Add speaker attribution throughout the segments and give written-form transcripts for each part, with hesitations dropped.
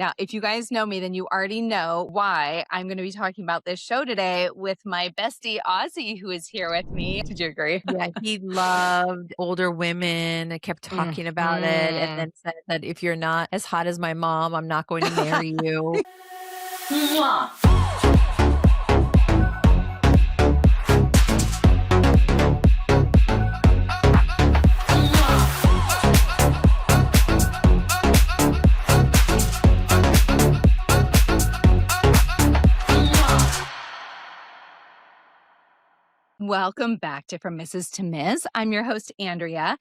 Speaker 1: Now, if you guys know me, then you already know why I'm going to be talking about this show today with my bestie, Ozzy, who is here with me. Did you agree?
Speaker 2: Yeah, he loved older women and kept talking about it, and
Speaker 1: Mhm.
Speaker 2: then said that if you're not as hot as my mom, I'm not going to marry you.
Speaker 1: Mwah. Welcome back to From Mrs. to Ms. I'm your host, Andrea.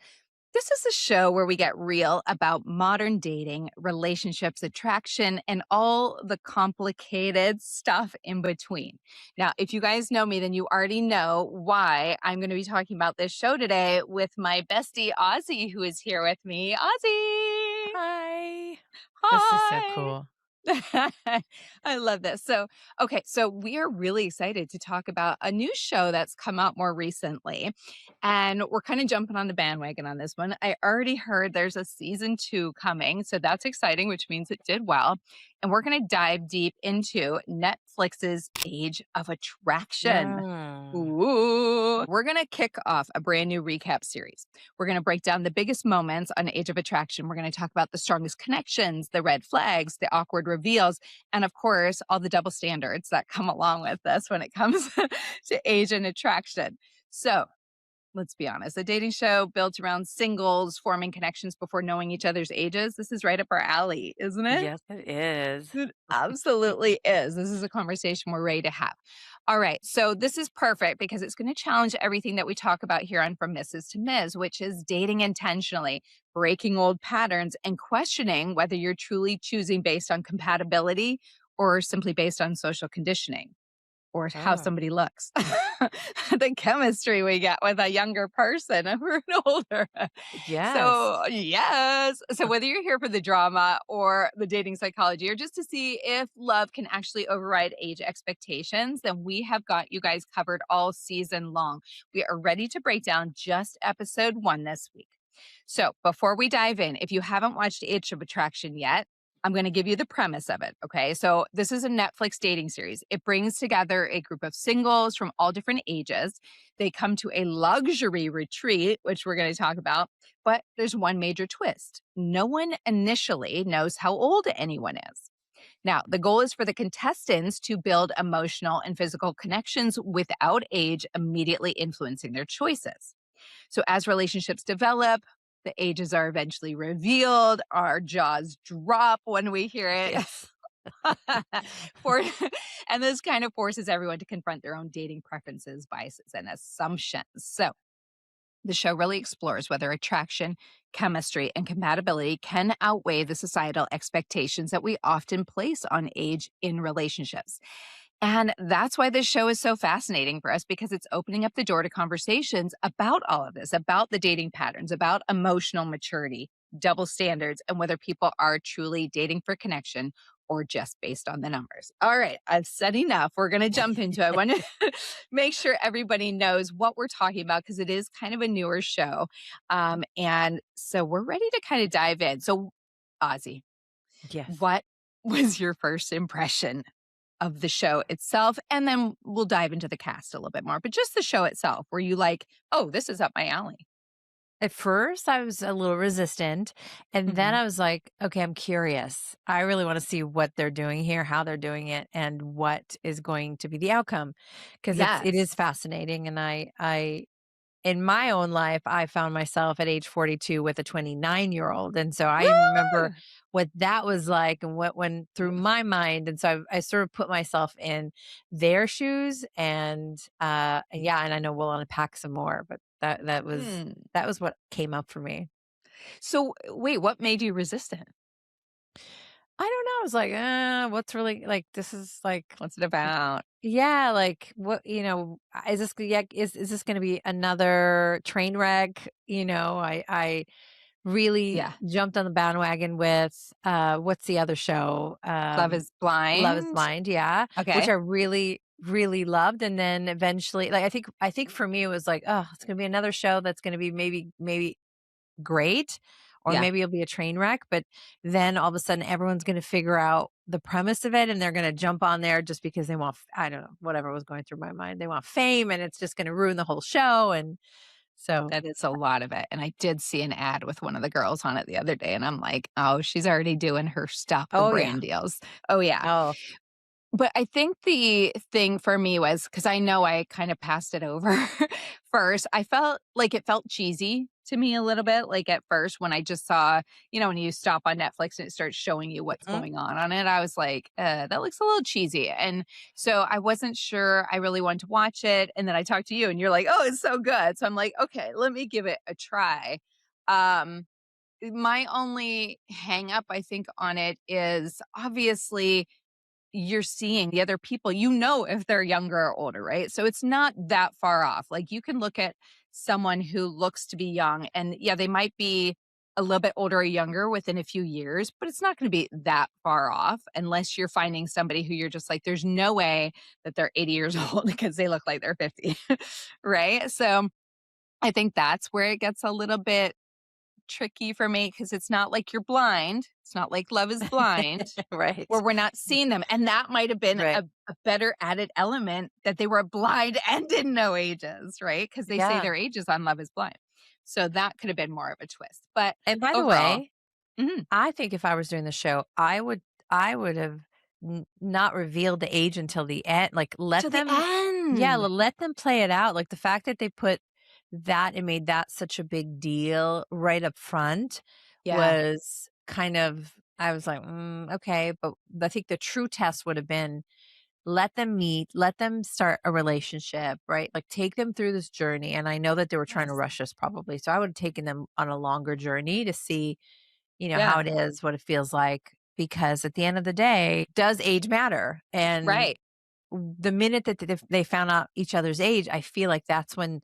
Speaker 1: This is a show where we get real about modern dating, relationships, attraction, and all the complicated stuff in between. Now, if you guys know me, then you already know why I'm going to be talking about this show today with my bestie, Ozzy, who is here with me. Ozzy!
Speaker 2: Hi. This is so
Speaker 1: Hi!
Speaker 2: cool.
Speaker 1: I love this. So we are really excited to talk about a new show that's come out more recently. And we're kind of jumping on the bandwagon on this one. I already heard there's a season 2 coming. So that's exciting, which means it did well. And we're going to dive deep into Netflix's Age of Attraction.
Speaker 2: Mm.
Speaker 1: Ooh. We're going to kick off a brand new recap series. We're going to break down the biggest moments on Age of Attraction. We're going to talk about the strongest connections, the red flags, the awkward reveals, and of course, all the double standards that come along with this when it comes to age and attraction. So, let's be honest, a dating show built around singles forming connections before knowing each other's ages. This is right up our alley, isn't it?
Speaker 2: Yes, it is.
Speaker 1: It absolutely is. This is a conversation we're ready to have. All right. So this is perfect because it's going to challenge everything that we talk about here on From Mrs. to Ms., which is dating intentionally, breaking old patterns, and questioning whether you're truly choosing based on compatibility or simply based on social conditioning or how
Speaker 2: Oh,
Speaker 1: somebody looks. The chemistry we get with a younger person over an older.
Speaker 2: yes.
Speaker 1: So, yes. So, whether you're here for the drama or the dating psychology or just to see if love can actually override age expectations, then we have got you guys covered all season long. We are ready to break down just episode 1 this week. So, before we dive in, if you haven't watched Age of Attraction yet, I'm going to give you the premise of it. Okay. So, this is a Netflix dating series. It brings together a group of singles from all different ages. They come to a luxury retreat, which we're going to talk about. But there's one major twist. No one initially knows how old anyone is. Now, the goal is for the contestants to build emotional and physical connections without age immediately influencing their choices. So as relationships develop, the ages are eventually revealed. Our jaws drop when we hear it.
Speaker 2: Yes.
Speaker 1: For, and this kind of forces everyone to confront their own dating preferences, biases, and assumptions. So the show really explores whether attraction, chemistry, and compatibility can outweigh the societal expectations that we often place on age in relationships. And that's why this show is so fascinating for us because it's opening up the door to conversations about all of this, about the dating patterns, about emotional maturity, double standards, and whether people are truly dating for connection or just based on the numbers. All right, I've said enough. We're going to jump into it. I want to make sure everybody knows what we're talking about because it is kind of a newer show. And so we're ready to kind of dive in. So, Ozzy,
Speaker 2: Yes.
Speaker 1: what was your first impression of the show itself? And then we'll dive into the cast a little bit more, but just the show itself. Were you like, oh, this is up my alley?
Speaker 2: At first, I was a little resistant, and then
Speaker 1: Hmm.
Speaker 2: I was like, "Okay, I'm curious. I really wanna see what they're doing here, how they're doing it, and what is going to be the outcome, because it
Speaker 1: Yes.
Speaker 2: is fascinating, and I in my own life, I found myself at age 42 with a 29-year-old, and so I remember
Speaker 1: Woo!
Speaker 2: what that was like and what went through my mind, and so I sort of put myself in their shoes, and yeah, and I know we'll unpack some more, but
Speaker 1: Hmm.
Speaker 2: that was what came up for me.
Speaker 1: So, wait, what made you resistant?
Speaker 2: I don't know, I was like, what's really like, this is like
Speaker 1: What's it about?
Speaker 2: yeah, like, what is this yeah, is this gonna be another train wreck? I really
Speaker 1: Yeah.
Speaker 2: jumped on the bandwagon with, what's the other show?
Speaker 1: Love is
Speaker 2: Love is
Speaker 1: Blind.
Speaker 2: Blind, yeah, which
Speaker 1: Okay.
Speaker 2: I really, really loved, and then eventually like, I think for me, it was like, "Oh, it's gonna be another show that's gonna be maybe great or
Speaker 1: Yeah.
Speaker 2: maybe it'll be a train wreck, but then all of a sudden everyone's going to figure out the premise of it and they're going to jump on there just because they want, I don't know, whatever was going through my mind. They want fame and it's just going to ruin the whole show. And so,
Speaker 1: That is a lot of it, and I did see an ad with one of the girls on it the other day, and I'm like, "Oh, she's already doing her stuff for
Speaker 2: oh, yeah.
Speaker 1: brand deals." Oh, yeah.
Speaker 2: Oh,
Speaker 1: But I think the thing for me was because I know I kind of passed it over first. I felt like it felt cheesy to me a little bit. Like at first, when I just saw, when you stop on Netflix and it starts showing you what's
Speaker 2: mhm.
Speaker 1: going on it, I was like, that looks a little cheesy. And so I wasn't sure I really wanted to watch it. And then I talked to you and you're like, oh, it's so good. So I'm like, okay, let me give it a try. Um, my only hang up, I think, on it is obviously you're seeing the other people, if they're younger or older, right? So it's not that far off. Like you can look at someone who looks to be young and yeah, they might be a little bit older or younger within a few years, but it's not going to be that far off unless you're finding somebody who you're just like, there's no way that they're 80 years old because they look like they're 50. Right. So I think that's where it gets a little bit tricky for me because it's not like you're blind. It's not like Love is Blind
Speaker 2: Right.
Speaker 1: where we're not seeing them, and that might have been
Speaker 2: Right.
Speaker 1: a better added element that they were blind and didn't know ages, right? Because they say
Speaker 2: Yeah.
Speaker 1: their ages on Love is Blind. So that could have been more of a twist, but
Speaker 2: And by the
Speaker 1: overall
Speaker 2: way,
Speaker 1: mhm,
Speaker 2: I think if I was doing the show, I would have not revealed the age until the end. Like
Speaker 1: to the
Speaker 2: yeah,
Speaker 1: end.
Speaker 2: let them play it out. Like the fact that they put that and made that such a big deal right up front
Speaker 1: Yeah,
Speaker 2: was kind of, I was like, okay. But I think the true test would have been let them meet, let them start a relationship, right? Like take them through this journey. And I know that they were trying to
Speaker 1: yes.
Speaker 2: rush us probably. So I would have taken them on a longer journey to see, how
Speaker 1: Yeah,
Speaker 2: it is, what it feels like. Because at the end of the day, does age matter? And
Speaker 1: right.
Speaker 2: the minute that they found out each other's age, I feel like that's when,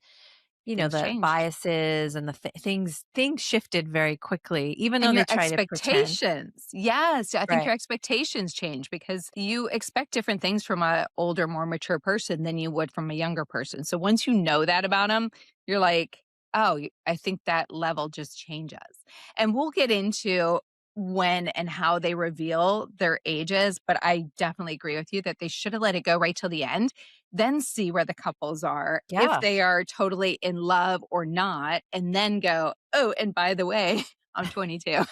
Speaker 1: Things
Speaker 2: the
Speaker 1: changed.
Speaker 2: biases and the things shifted very quickly, even though
Speaker 1: And
Speaker 2: they
Speaker 1: your
Speaker 2: try to pretend.
Speaker 1: expectations. Yes, I think
Speaker 2: Right.
Speaker 1: your expectations change because you expect different things from a older, more mature person than you would from a younger person. So once you know that about them, you're like, "Oh, I think that level just changes." And we'll get into when and how they reveal their ages, but I definitely agree with you that they should have let it go right till the end, then see where the couples are, if
Speaker 2: Yeah.
Speaker 1: they are totally in love or not, and then go, "Oh, and by the way, I'm 22."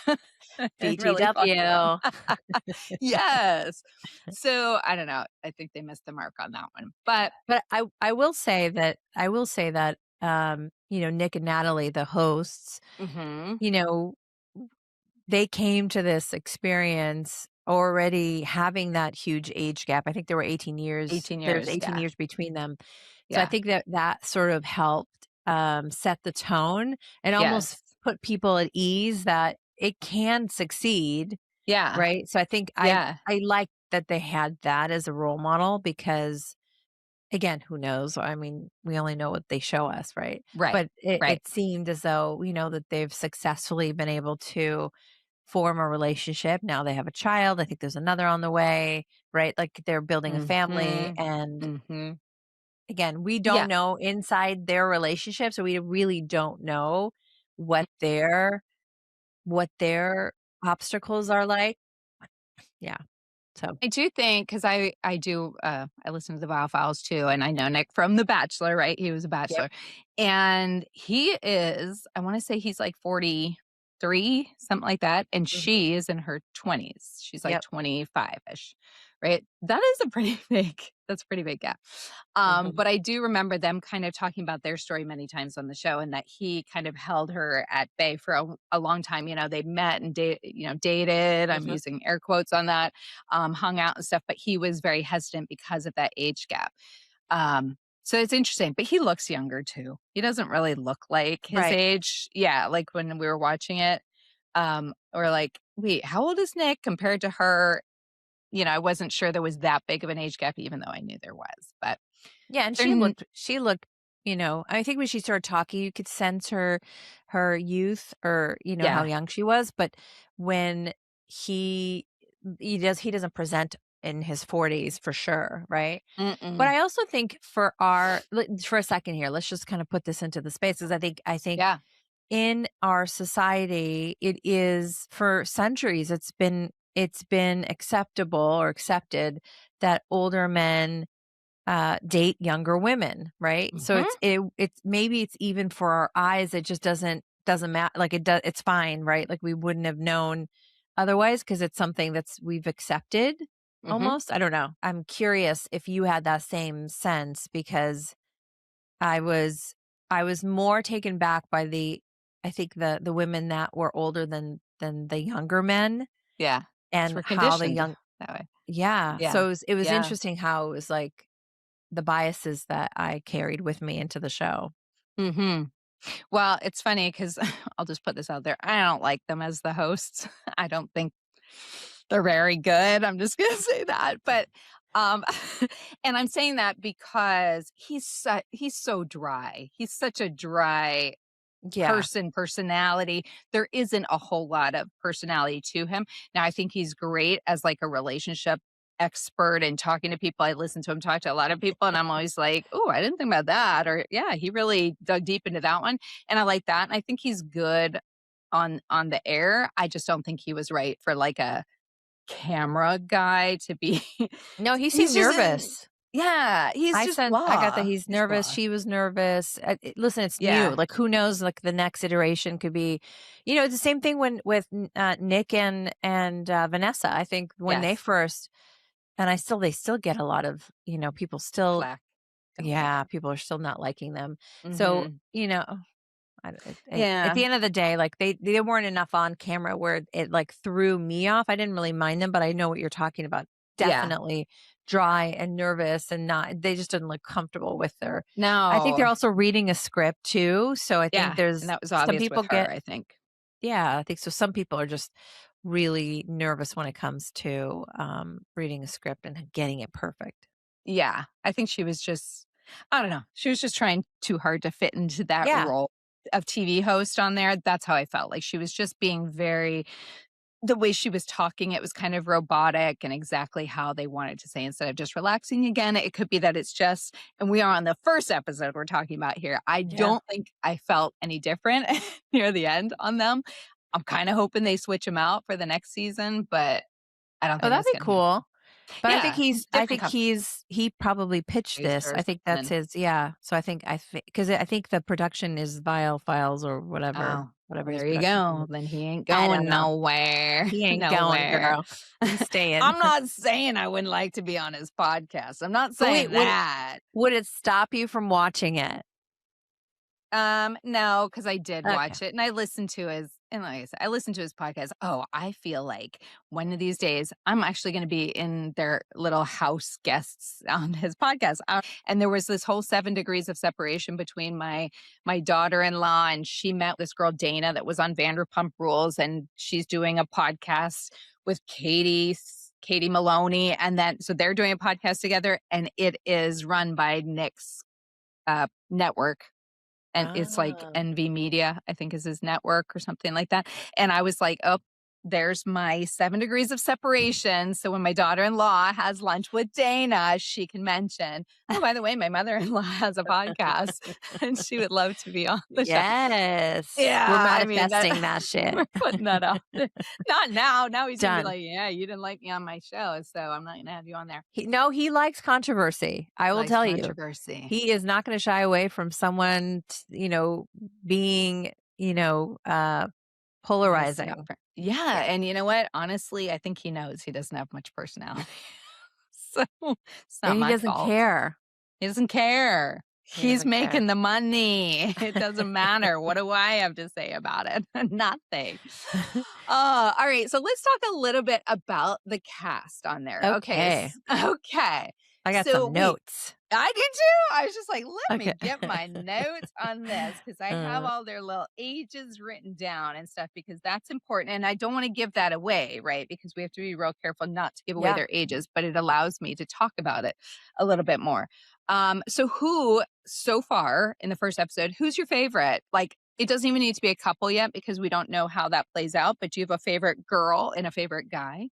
Speaker 1: And really fuck with them.
Speaker 2: BTW.
Speaker 1: Yes. So, I don't know, I think they missed the mark on that one, but
Speaker 2: But I will say that Nick and Natalie, the hosts,
Speaker 1: mhm,
Speaker 2: you know, they came to this experience already having that huge age gap. I think there were 18 years.
Speaker 1: 18
Speaker 2: There's
Speaker 1: years,
Speaker 2: 18
Speaker 1: yeah,
Speaker 2: years between them. So I
Speaker 1: yeah,
Speaker 2: think that sort of helped set the tone and almost
Speaker 1: yes,
Speaker 2: put people at ease that it can succeed,
Speaker 1: yeah,
Speaker 2: right? So I think I
Speaker 1: yeah,
Speaker 2: I like that they had that as a role model because again, who knows? I mean, we only know what they show us, right?
Speaker 1: right,
Speaker 2: But it,
Speaker 1: right,
Speaker 2: it seemed as though, that they've successfully been able to form a relationship. Now they have a child. I think there's another on the way, right? Like they're building a family.
Speaker 1: mhm,
Speaker 2: And
Speaker 1: mhm,
Speaker 2: again, we
Speaker 1: yeah,
Speaker 2: don't know inside their relationship. So we really don't know what their obstacles are like. Yeah. So
Speaker 1: I do think because I listen to the Wow Files too, and I know Nick from The Bachelor, right? He was a
Speaker 2: yep.
Speaker 1: bachelor, and he is, I wanna say he's like 43, something like that, and
Speaker 2: Hmm.
Speaker 1: she is in her 20s. She's like
Speaker 2: Yep.
Speaker 1: 25-ish, right? That is a pretty that's a pretty big gap.
Speaker 2: Hmm.
Speaker 1: But I do remember them kind of talking about their story many times on the show and that he kind of held her at bay for a long time. They met and dated. I'm
Speaker 2: Hmm.
Speaker 1: using air quotes on that, hung out and stuff, but he was very hesitant because of that age gap. So it's interesting, but he looks younger too. He doesn't really look like his
Speaker 2: Right.
Speaker 1: age. Yeah, like when we were watching it, we're like, wait, how old is Nick compared to her? I wasn't sure there was that big of an age gap, even though I knew there was. But
Speaker 2: Yeah, and
Speaker 1: they're
Speaker 2: she looked, I think when she started talking, you could sense her youth or, how
Speaker 1: yeah.
Speaker 2: young she was, but when he he doesn't present in his 40s for sure, right? But
Speaker 1: Mm-mm.
Speaker 2: I also think for a second here, let's just kind of put this into the space because I think
Speaker 1: Yeah.
Speaker 2: in our society, it is for centuries, it's been acceptable or accepted that older men date younger women, right? So
Speaker 1: Mhm,
Speaker 2: it's maybe it's even for our eyes, it just doesn't matter. Like it's fine, right? Like we wouldn't have known otherwise because it's something we've accepted
Speaker 1: mhm.
Speaker 2: almost. I don't know. I'm curious if you had that same sense because I was I was more taken back by I think the women that were older than the younger men
Speaker 1: Yeah, 'cause
Speaker 2: and
Speaker 1: we're
Speaker 2: how the
Speaker 1: conditioned
Speaker 2: young
Speaker 1: that way.
Speaker 2: yeah.
Speaker 1: Yeah,
Speaker 2: So it was
Speaker 1: yeah.
Speaker 2: interesting how it was like the biases that I carried with me into the show.
Speaker 1: Mhm. Well, it's funny because 'cause I'll just put this out there, I don't like them as the hosts. I don't think they're very good, I'm just gonna say that, but, um and I'm saying that because he's so dry. He's such a dry
Speaker 2: Yeah.
Speaker 1: personality. There isn't a whole lot of personality to him. Now, I think he's great as like a relationship expert and talking to people. I listen to him talk to a lot of people, and I'm always like, oh, I didn't think about that. Or yeah, he really dug deep into that one. And I like that. And I think he's good on the air. I just don't think he was right for like a camera guy to be.
Speaker 2: No, he
Speaker 1: He's
Speaker 2: seemed
Speaker 1: just
Speaker 2: nervous.
Speaker 1: yeah, he's just
Speaker 2: I got that
Speaker 1: blah.
Speaker 2: he's
Speaker 1: He's
Speaker 2: nervous,
Speaker 1: blah.
Speaker 2: she was nervous. Listen, it's new.
Speaker 1: Yeah.
Speaker 2: Like who knows like the next iteration could be it's the same thing when with Nick and Vanessa. I think when they
Speaker 1: Yes.
Speaker 2: first and they still get a lot of, people still
Speaker 1: Flack. Don't like
Speaker 2: yeah,
Speaker 1: him.
Speaker 2: people are still not liking them. So,
Speaker 1: Mhm.
Speaker 2: at
Speaker 1: Yeah.
Speaker 2: the end of the day, like they weren't enough on camera where it like threw me off. I didn't really mind them, but I know what you're talking about.
Speaker 1: Yeah.
Speaker 2: Definitely dry and nervous and not they just didn't look comfortable with their I think they're
Speaker 1: No.
Speaker 2: also reading a script too. So I think
Speaker 1: Yeah, and
Speaker 2: there's
Speaker 1: that was
Speaker 2: some
Speaker 1: obvious with
Speaker 2: people
Speaker 1: her,
Speaker 2: get
Speaker 1: I think.
Speaker 2: yeah, I think so some people are just really nervous when it comes to reading a script and getting it perfect.
Speaker 1: Yeah, I think she was just I don't know, she was just trying too hard to fit into that
Speaker 2: Yeah.
Speaker 1: role of TV host on there. That's how I felt, like, she was just being very the way she was talking, it was kind of robotic and exactly how they wanted to say instead of just relaxing again, it could be that it's just and we are on the first episode we're talking about here. I
Speaker 2: Yeah.
Speaker 1: don't think I felt any different near the end on them. I'm kinda hoping they switch them out for the next season, but I don't
Speaker 2: Oh,
Speaker 1: think
Speaker 2: that'd
Speaker 1: that's
Speaker 2: be
Speaker 1: gonna happen.
Speaker 2: cool. But
Speaker 1: Yeah,
Speaker 2: I
Speaker 1: different
Speaker 2: think
Speaker 1: company
Speaker 2: he probably pitched this.
Speaker 1: or
Speaker 2: I think that's
Speaker 1: something.
Speaker 2: his yeah. So because I think the production is Vile Files or
Speaker 1: Oh,
Speaker 2: whatever
Speaker 1: well,
Speaker 2: his
Speaker 1: there you
Speaker 2: production
Speaker 1: go.
Speaker 2: company.
Speaker 1: Then he ain't
Speaker 2: I don't
Speaker 1: going
Speaker 2: know.
Speaker 1: nowhere,
Speaker 2: He ain't going,
Speaker 1: nowhere.
Speaker 2: girl. He's staying.
Speaker 1: I'm not saying I wouldn't like to be on his podcast. I'm not
Speaker 2: But wait,
Speaker 1: saying that.
Speaker 2: would it stop you from watching it?
Speaker 1: No, because I did
Speaker 2: Okay.
Speaker 1: watch it and I listened to his and like I said, I listened to his podcast. Oh, I feel like one of these days I'm actually gonna be in their little house guests on his podcast. And there was this whole 7 degrees of separation between my daughter-in-law, and she met this girl, Dana, that was on Vanderpump Rules, and she's doing a podcast with Katie Maloney, and then so they're doing a podcast together, and it is run by Nick's, network and it's like
Speaker 2: Ah.
Speaker 1: NV Media, I think is his network or something like that. And I was like, "Oh, there's my 7 degrees of separation." So when my daughter-in-law has lunch with Dana, she can mention, "Oh, by the way, my mother-in-law has a podcast and she would love to be on the show."
Speaker 2: Yes. We're
Speaker 1: Yeah, I mean that
Speaker 2: manifesting that shit.
Speaker 1: we're putting that out there. Not now. Now he's gonna be
Speaker 2: Done.
Speaker 1: like, "Yeah, you didn't like me on my show, so I'm not gonna have you on there."
Speaker 2: No, he likes controversy. I will
Speaker 1: Likes
Speaker 2: tell you.
Speaker 1: controversy.
Speaker 2: He is not gonna shy away from someone, being,
Speaker 1: Pissing off
Speaker 2: polarizing.
Speaker 1: her. Yeah,
Speaker 2: Yeah,
Speaker 1: and you know what? Honestly, I think he knows he doesn't have much personality. So, it's not
Speaker 2: and he
Speaker 1: my
Speaker 2: doesn't
Speaker 1: fault.
Speaker 2: care.
Speaker 1: He doesn't care.
Speaker 2: He
Speaker 1: He's
Speaker 2: doesn't care.
Speaker 1: making the money. It doesn't matter. What do I have to say about it? Nothing. All right, so let's talk a little bit about the cast on there. Okay,
Speaker 2: Okay.
Speaker 1: okay.
Speaker 2: I got
Speaker 1: So
Speaker 2: some
Speaker 1: wait,
Speaker 2: notes.
Speaker 1: I did too. I was just like, let me
Speaker 2: Okay.
Speaker 1: get my notes on this because I have
Speaker 2: Uh,
Speaker 1: all their little ages written down and stuff because that's important. And I don't want to give that away, right? Because we have to be real careful not to give away
Speaker 2: yeah.
Speaker 1: their ages, but it allows me to talk about it a little bit more. So who so far in the first episode, who's your favorite? Like, it doesn't even need to be a couple yet because we don't know how that plays out, but do you have a favorite girl and a favorite guy?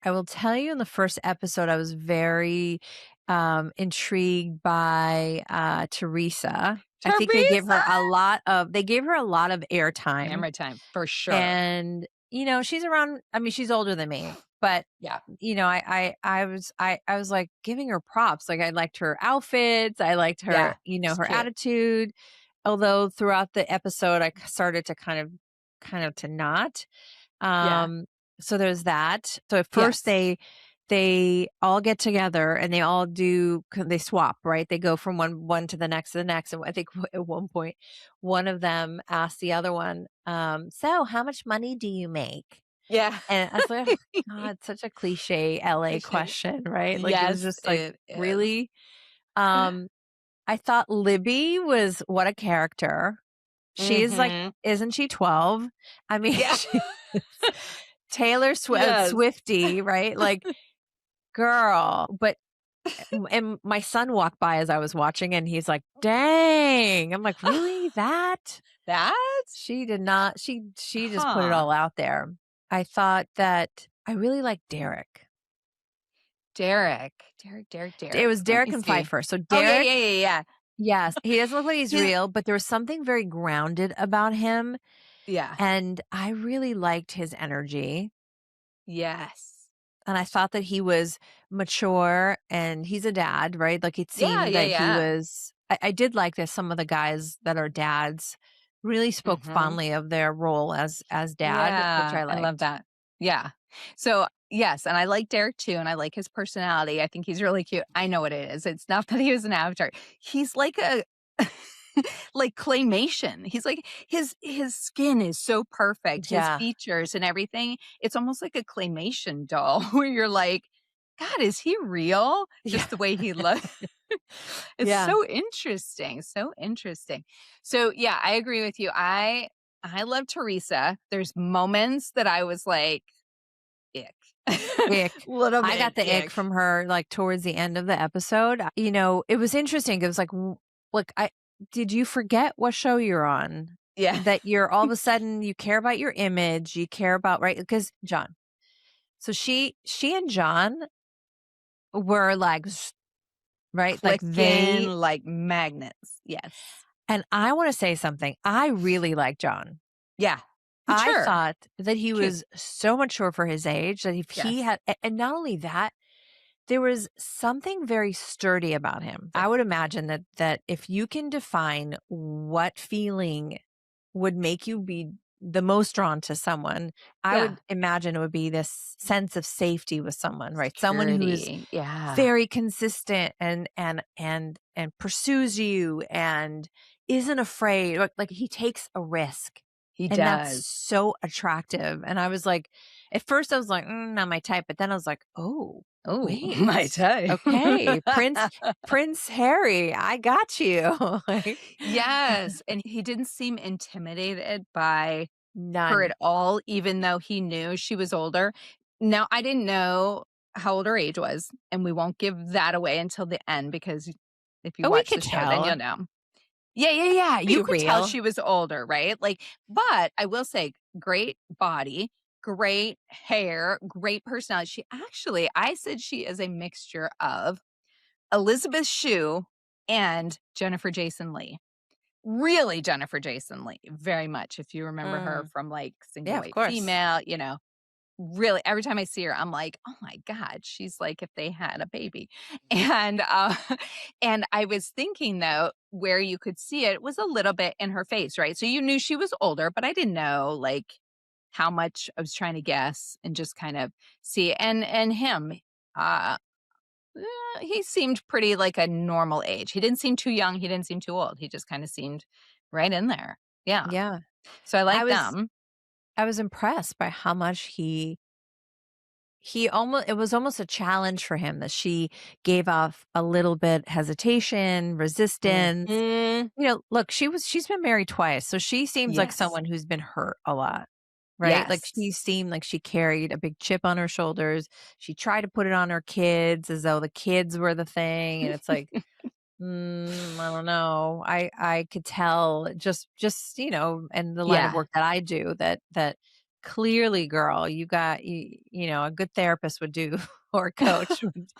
Speaker 2: I will tell you in the first episode, I was very intrigued by Teresa. I think
Speaker 1: Teresa!
Speaker 2: they gave her a lot of airtime.
Speaker 1: Camera time, for sure.
Speaker 2: And, she's around, I mean, she's older than me, but
Speaker 1: Yeah.
Speaker 2: I was like giving her props. Like I liked her outfits. I liked her,
Speaker 1: Yeah. It's
Speaker 2: her
Speaker 1: cute.
Speaker 2: attitude. Although throughout the episode, I started to kind of to not.
Speaker 1: Yeah.
Speaker 2: Um, so there's that. So at first
Speaker 1: Yes.
Speaker 2: they all get together and they all they swap, right? They go from one to the next. And I think at one point, one of them asked the other one, so how much money do you make?
Speaker 1: Yeah.
Speaker 2: And I was like, oh God, such a cliche LA
Speaker 1: Cliche.
Speaker 2: question, right? Like it was
Speaker 1: Yes,
Speaker 2: just like,
Speaker 1: it is.
Speaker 2: really? Um, I thought Libby was what a character. She is like,
Speaker 1: Mhm.
Speaker 2: isn't she 12? I mean,
Speaker 1: Yeah.
Speaker 2: she is Taylor
Speaker 1: Yes.
Speaker 2: Swifty, right? Like, girl. But and my son walked by as I was watching, and he's like, "Dang!" I'm like, "Really? That?"
Speaker 1: That?
Speaker 2: She did not. She just put it
Speaker 1: Huh.
Speaker 2: all out there. I thought that I really liked Derek. It
Speaker 1: Derek.
Speaker 2: was
Speaker 1: Let
Speaker 2: Derek
Speaker 1: me
Speaker 2: and
Speaker 1: see.
Speaker 2: Pfeiffer. So
Speaker 1: Oh, yeah,
Speaker 2: Derek,
Speaker 1: yeah, yeah, yeah.
Speaker 2: yes, he doesn't look like he's
Speaker 1: He's
Speaker 2: real, but there was something very grounded about him,
Speaker 1: yeah.
Speaker 2: and I really liked his energy.
Speaker 1: Yes.
Speaker 2: And I thought that he was mature, and he's a dad, right? Like it
Speaker 1: Yeah,
Speaker 2: seemed
Speaker 1: yeah,
Speaker 2: that he
Speaker 1: yeah.
Speaker 2: was I did like that some of the guys that are dads really spoke
Speaker 1: Mhm.
Speaker 2: fondly of their role as dad, which
Speaker 1: Yeah,
Speaker 2: I
Speaker 1: I love
Speaker 2: liked.
Speaker 1: that. Yeah. So, yes, and I like Derek too, and I like his personality. I think he's really cute. I know what it is. It's not that he was an avatar. He's like a like claymation. He's like his skin is so perfect, his
Speaker 2: Yeah.
Speaker 1: features and everything. It's almost like a claymation doll where you're like, God, is he real?
Speaker 2: Yeah.
Speaker 1: Just the way he looks. It's
Speaker 2: Yeah.
Speaker 1: so interesting, so interesting. So, yeah, I agree with you. I love Teresa. There's moments that I was like, "Ick."
Speaker 2: Ick.
Speaker 1: Little
Speaker 2: I got
Speaker 1: bit
Speaker 2: the ick
Speaker 1: ick.
Speaker 2: from her, like, towards the end of the episode. It was interesting. It was like, I did you forget what show you're on?
Speaker 1: Yeah.
Speaker 2: That you're all of a sudden you care about your image, you care about, right? Because John. So she and John were like, right? Like
Speaker 1: Clicking
Speaker 2: they
Speaker 1: like magnets. Yes.
Speaker 2: and I wanna say something. I really like John.
Speaker 1: Yeah.
Speaker 2: I
Speaker 1: Mature.
Speaker 2: thought that he
Speaker 1: Cute.
Speaker 2: was so mature for his age that if he
Speaker 1: Yes.
Speaker 2: had and not only that, there was something very sturdy about him.
Speaker 1: Yeah.
Speaker 2: I would imagine that if you can define what feeling would make you be the most drawn to someone, I
Speaker 1: Yeah.
Speaker 2: would imagine it would be this sense of safety with someone, right? Someone who is
Speaker 1: Security. Yeah.
Speaker 2: very consistent and pursues you and isn't afraid. Like he takes a risk.
Speaker 1: He
Speaker 2: And that's
Speaker 1: does.
Speaker 2: so attractive. And I was like, at first I was like, not my type. But then I was like, oh,
Speaker 1: Oh,
Speaker 2: wait.
Speaker 1: my type.
Speaker 2: Okay. Prince Harry, I got you. Like,
Speaker 1: Yes, and he didn't seem intimidated by her
Speaker 2: none.
Speaker 1: at all, even though he knew she was older. Now, I didn't know how old her age was, and we won't give that away until the end because if you
Speaker 2: Oh, we
Speaker 1: watch
Speaker 2: could
Speaker 1: the show, then
Speaker 2: tell.
Speaker 1: you'll know. Yeah, yeah, yeah,
Speaker 2: Be
Speaker 1: you could tell
Speaker 2: real.
Speaker 1: she was older, right? Like, but I will say, great body, great hair, great personality. I said she is a mixture of Elizabeth Shue and Jennifer Jason Leigh. Really Jennifer Jason Leigh, very much, if you remember her
Speaker 2: Mm,
Speaker 1: from, like, Single
Speaker 2: yeah, of
Speaker 1: White
Speaker 2: course.
Speaker 1: Female, really, every time I see her, I'm like, "Oh my god, she's like if they had a baby." And, and I was thinking, though, where you could see it was a little bit in her face, right? So you knew she was older, but I didn't know, like, how much. I was trying to guess and just kind of see. And him, uh he seemed pretty like a normal age. He didn't seem too young, he didn't seem too old. He just kinda seemed right in there. Yeah.
Speaker 2: Yeah.
Speaker 1: So I
Speaker 2: I
Speaker 1: like
Speaker 2: was
Speaker 1: them.
Speaker 2: I was impressed by how much he almost it was almost a challenge for him that she gave off a little bit hesitation, resistance.
Speaker 1: Mhm.
Speaker 2: Look, she's been married twice, so she seems like
Speaker 1: Yes.
Speaker 2: someone who's been hurt a lot, right? Like she
Speaker 1: Yes.
Speaker 2: seemed like she carried a big chip on her shoulders. She tried to put it on her kids as though the kids were the thing, and it's like, I don't know. I could tell just and the line of
Speaker 1: Yeah.
Speaker 2: work that I do that clearly, girl, you know, a good therapist would do or a coach would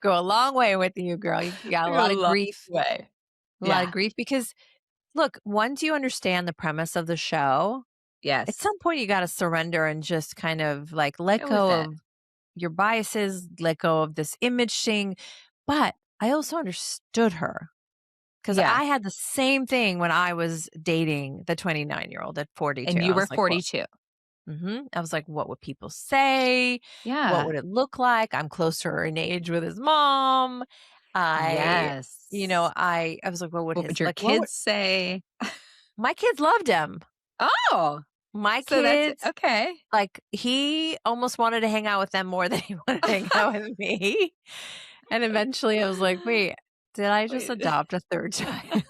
Speaker 2: go a long way with you, girl. You got a
Speaker 1: A
Speaker 2: lot of
Speaker 1: long
Speaker 2: grief,
Speaker 1: way.
Speaker 2: a lot
Speaker 1: Yeah.
Speaker 2: of grief because look, once you understand the premise of the show, at
Speaker 1: Yes.
Speaker 2: some point you got to surrender and just kind of like let
Speaker 1: Go with
Speaker 2: go
Speaker 1: it.
Speaker 2: of your biases, let go of this image thing. But I also understood her because
Speaker 1: Yeah.
Speaker 2: I had the same thing when I was dating the 29-year-old at 42.
Speaker 1: And you
Speaker 2: I
Speaker 1: were
Speaker 2: was like, what?
Speaker 1: 42.
Speaker 2: I was like, what would people say? What
Speaker 1: Yeah.
Speaker 2: would it look like? I'm closer in age with his mom. I, you know,
Speaker 1: Yes.
Speaker 2: I was like, what would
Speaker 1: What
Speaker 2: his
Speaker 1: would your
Speaker 2: like? What would
Speaker 1: kids say?
Speaker 2: my kids loved him?
Speaker 1: Oh,
Speaker 2: My
Speaker 1: so that's
Speaker 2: kids,
Speaker 1: okay.
Speaker 2: like, he almost wanted to hang out with them more than he wanted to hang out with me. And eventually I was like, "Wait, did I just
Speaker 1: Wait.
Speaker 2: adopt a 3rd child?"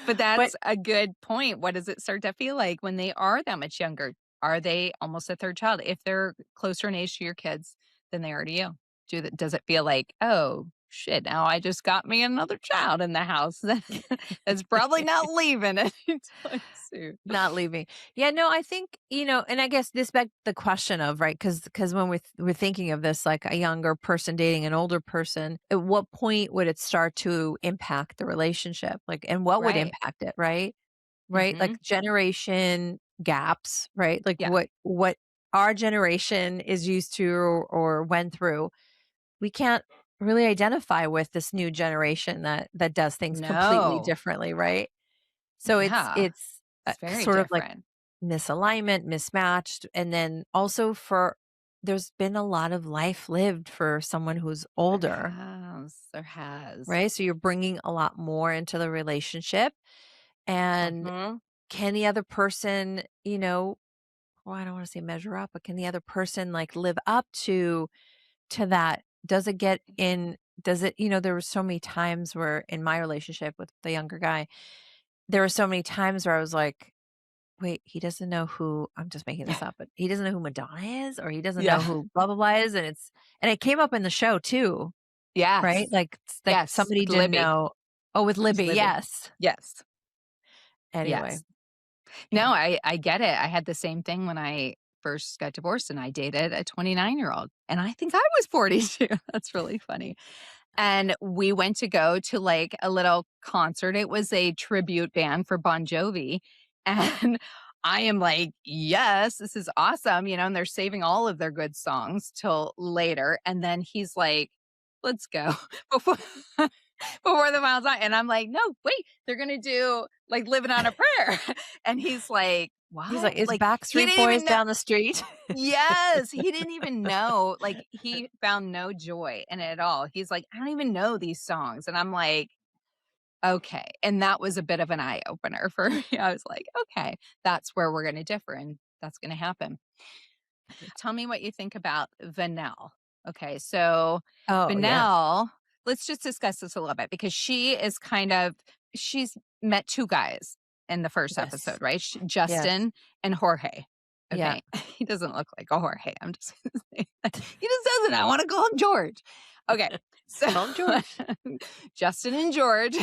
Speaker 1: But
Speaker 2: But
Speaker 1: that's a good point. What does it start to feel like when they are that much younger? Are they almost a 3rd child? If they're closer in age to your kids than they are to you, does it feel like, "Oh, shit, now I just got me another child in the house that's probably not leaving anytime soon."
Speaker 2: not leaving. Yeah, no, I think, you know, and I guess this begs the question of, right, because when we're thinking of this, like a younger person dating an older person, at what point would it start to impact the relationship? Like, and what would
Speaker 1: Right.
Speaker 2: impact it, right? Right?
Speaker 1: Mhm.
Speaker 2: Like generation gaps, right? Like
Speaker 1: Yeah.
Speaker 2: what our generation is used to or went through, we can't really identify with this new generation that does things completely
Speaker 1: No.
Speaker 2: differently, right? So
Speaker 1: Yeah.
Speaker 2: it's
Speaker 1: It's very
Speaker 2: sort of like
Speaker 1: different.
Speaker 2: misalignment, mismatched, and then also for there's been a lot of life lived for someone who's
Speaker 1: There
Speaker 2: older,
Speaker 1: has. There has.
Speaker 2: right? So you're bringing a lot more into the relationship, and
Speaker 1: Mhm.
Speaker 2: can the other person, you know, well, I don't want to say measure up, but can the other person like live up to that? Does it get in? Does it, you know, there were so many times where in my relationship with the younger guy, there were so many times where I was like, wait, he doesn't know who, I'm just making this up, but he doesn't know who Madonna is, or he doesn't
Speaker 1: Yeah.
Speaker 2: know who blah blah blah is. And it came up in the show too, right?
Speaker 1: Yes.
Speaker 2: Like
Speaker 1: Yes,
Speaker 2: somebody
Speaker 1: with
Speaker 2: didn't
Speaker 1: Libby.
Speaker 2: know. Oh, with
Speaker 1: It was
Speaker 2: Libby,
Speaker 1: Libby.
Speaker 2: yes.
Speaker 1: Yes.
Speaker 2: Anyway,
Speaker 1: Yes. No,
Speaker 2: yeah.
Speaker 1: I get it. I had the same thing when I first got divorced and I dated a 29-year-old, and I think I was 42. That's really funny. And we went to go to, like, a little concert. It was a tribute band for Bon Jovi, and I am like, "Yes, this is awesome," and they're saving all of their good songs till later, and then he's like, "Let's go," before before the miles out, and I'm like, "No, wait, they're gonna do, like, Living on a Prayer," and he's like,
Speaker 2: He's
Speaker 1: "What?"
Speaker 2: like, is
Speaker 1: Like, he
Speaker 2: Backstreet
Speaker 1: didn't
Speaker 2: Boys
Speaker 1: even know.
Speaker 2: down the street?
Speaker 1: Yes, he didn't even know, like, he found no joy in it at all. He's like, "I don't even know these songs," and I'm like, "Okay," and that was a bit of an eye opener for me. I was like, "Okay, that's where we're gonna differ, and that's gonna happen." Tell me what you think about Vanell. Okay, so
Speaker 2: Oh yeah,
Speaker 1: Vanell, let's just discuss this a little bit because she's met 2 guys in the first
Speaker 2: yes,
Speaker 1: episode, right?
Speaker 2: yes,
Speaker 1: Justin and Jorge.
Speaker 2: yeah.
Speaker 1: Okay, he doesn't look like a Jorge. I'm just gonna say that. He just doesn't. I want to call him George. Okay, so
Speaker 2: Call him George.
Speaker 1: Justin and George,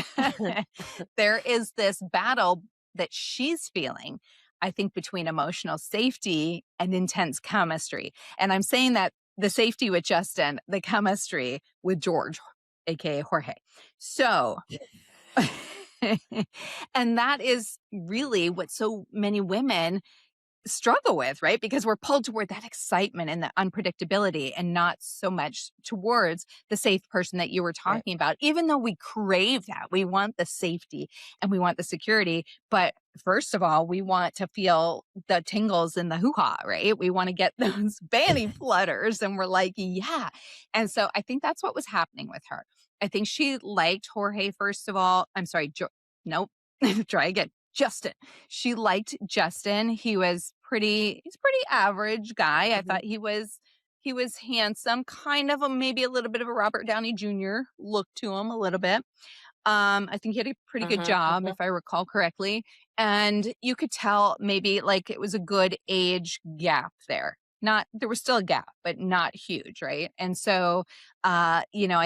Speaker 1: there is this battle that she's feeling, I think, between emotional safety and intense chemistry. And I'm saying that the safety with Justin, the chemistry with George, aka Jorge. So, and that is really what so many women struggle with, right? Because we're pulled toward that excitement and the unpredictability and not so much towards the safe person that you were
Speaker 2: Right.
Speaker 1: talking about, even though we crave that. We want the safety and we want the security. But first of all, we want to feel the tingles and the hoo ha, right? We want to get those fanny flutters. And we're like, yeah. And so I think that's what was happening with her. I think she liked Jorge, first of all. I'm sorry. Nope. Try again. Justin. She liked Justin. He's pretty average guy. I
Speaker 2: Mhm,
Speaker 1: thought he was handsome, kind of maybe a little bit of a Robert Downey Jr. look to him a little bit. I think he had a pretty good
Speaker 2: mhm,
Speaker 1: job,
Speaker 2: mhm.
Speaker 1: if I recall correctly. And you could tell maybe like it was a good age gap there. Not there was still a gap, but not huge, right? And so I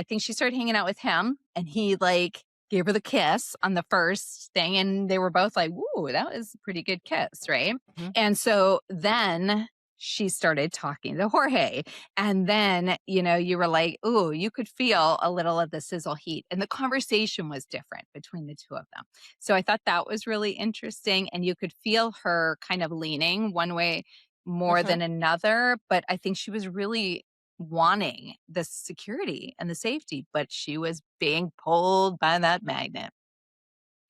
Speaker 1: think she started hanging out with him and he like gave her the kiss on the first thing, and they were both like, "Ooh, that was a pretty good kiss," right?
Speaker 2: Mhm.
Speaker 1: And so then she started talking to Jorge, and then, you were like, "Ooh," you could feel a little of the sizzle heat, and the conversation was different between the 2 of them. So I thought that was really interesting, and you could feel her kind of leaning one way more
Speaker 2: Mhm.
Speaker 1: than another, but I think she was really wanting the security and the safety, but she was being pulled by that magnet,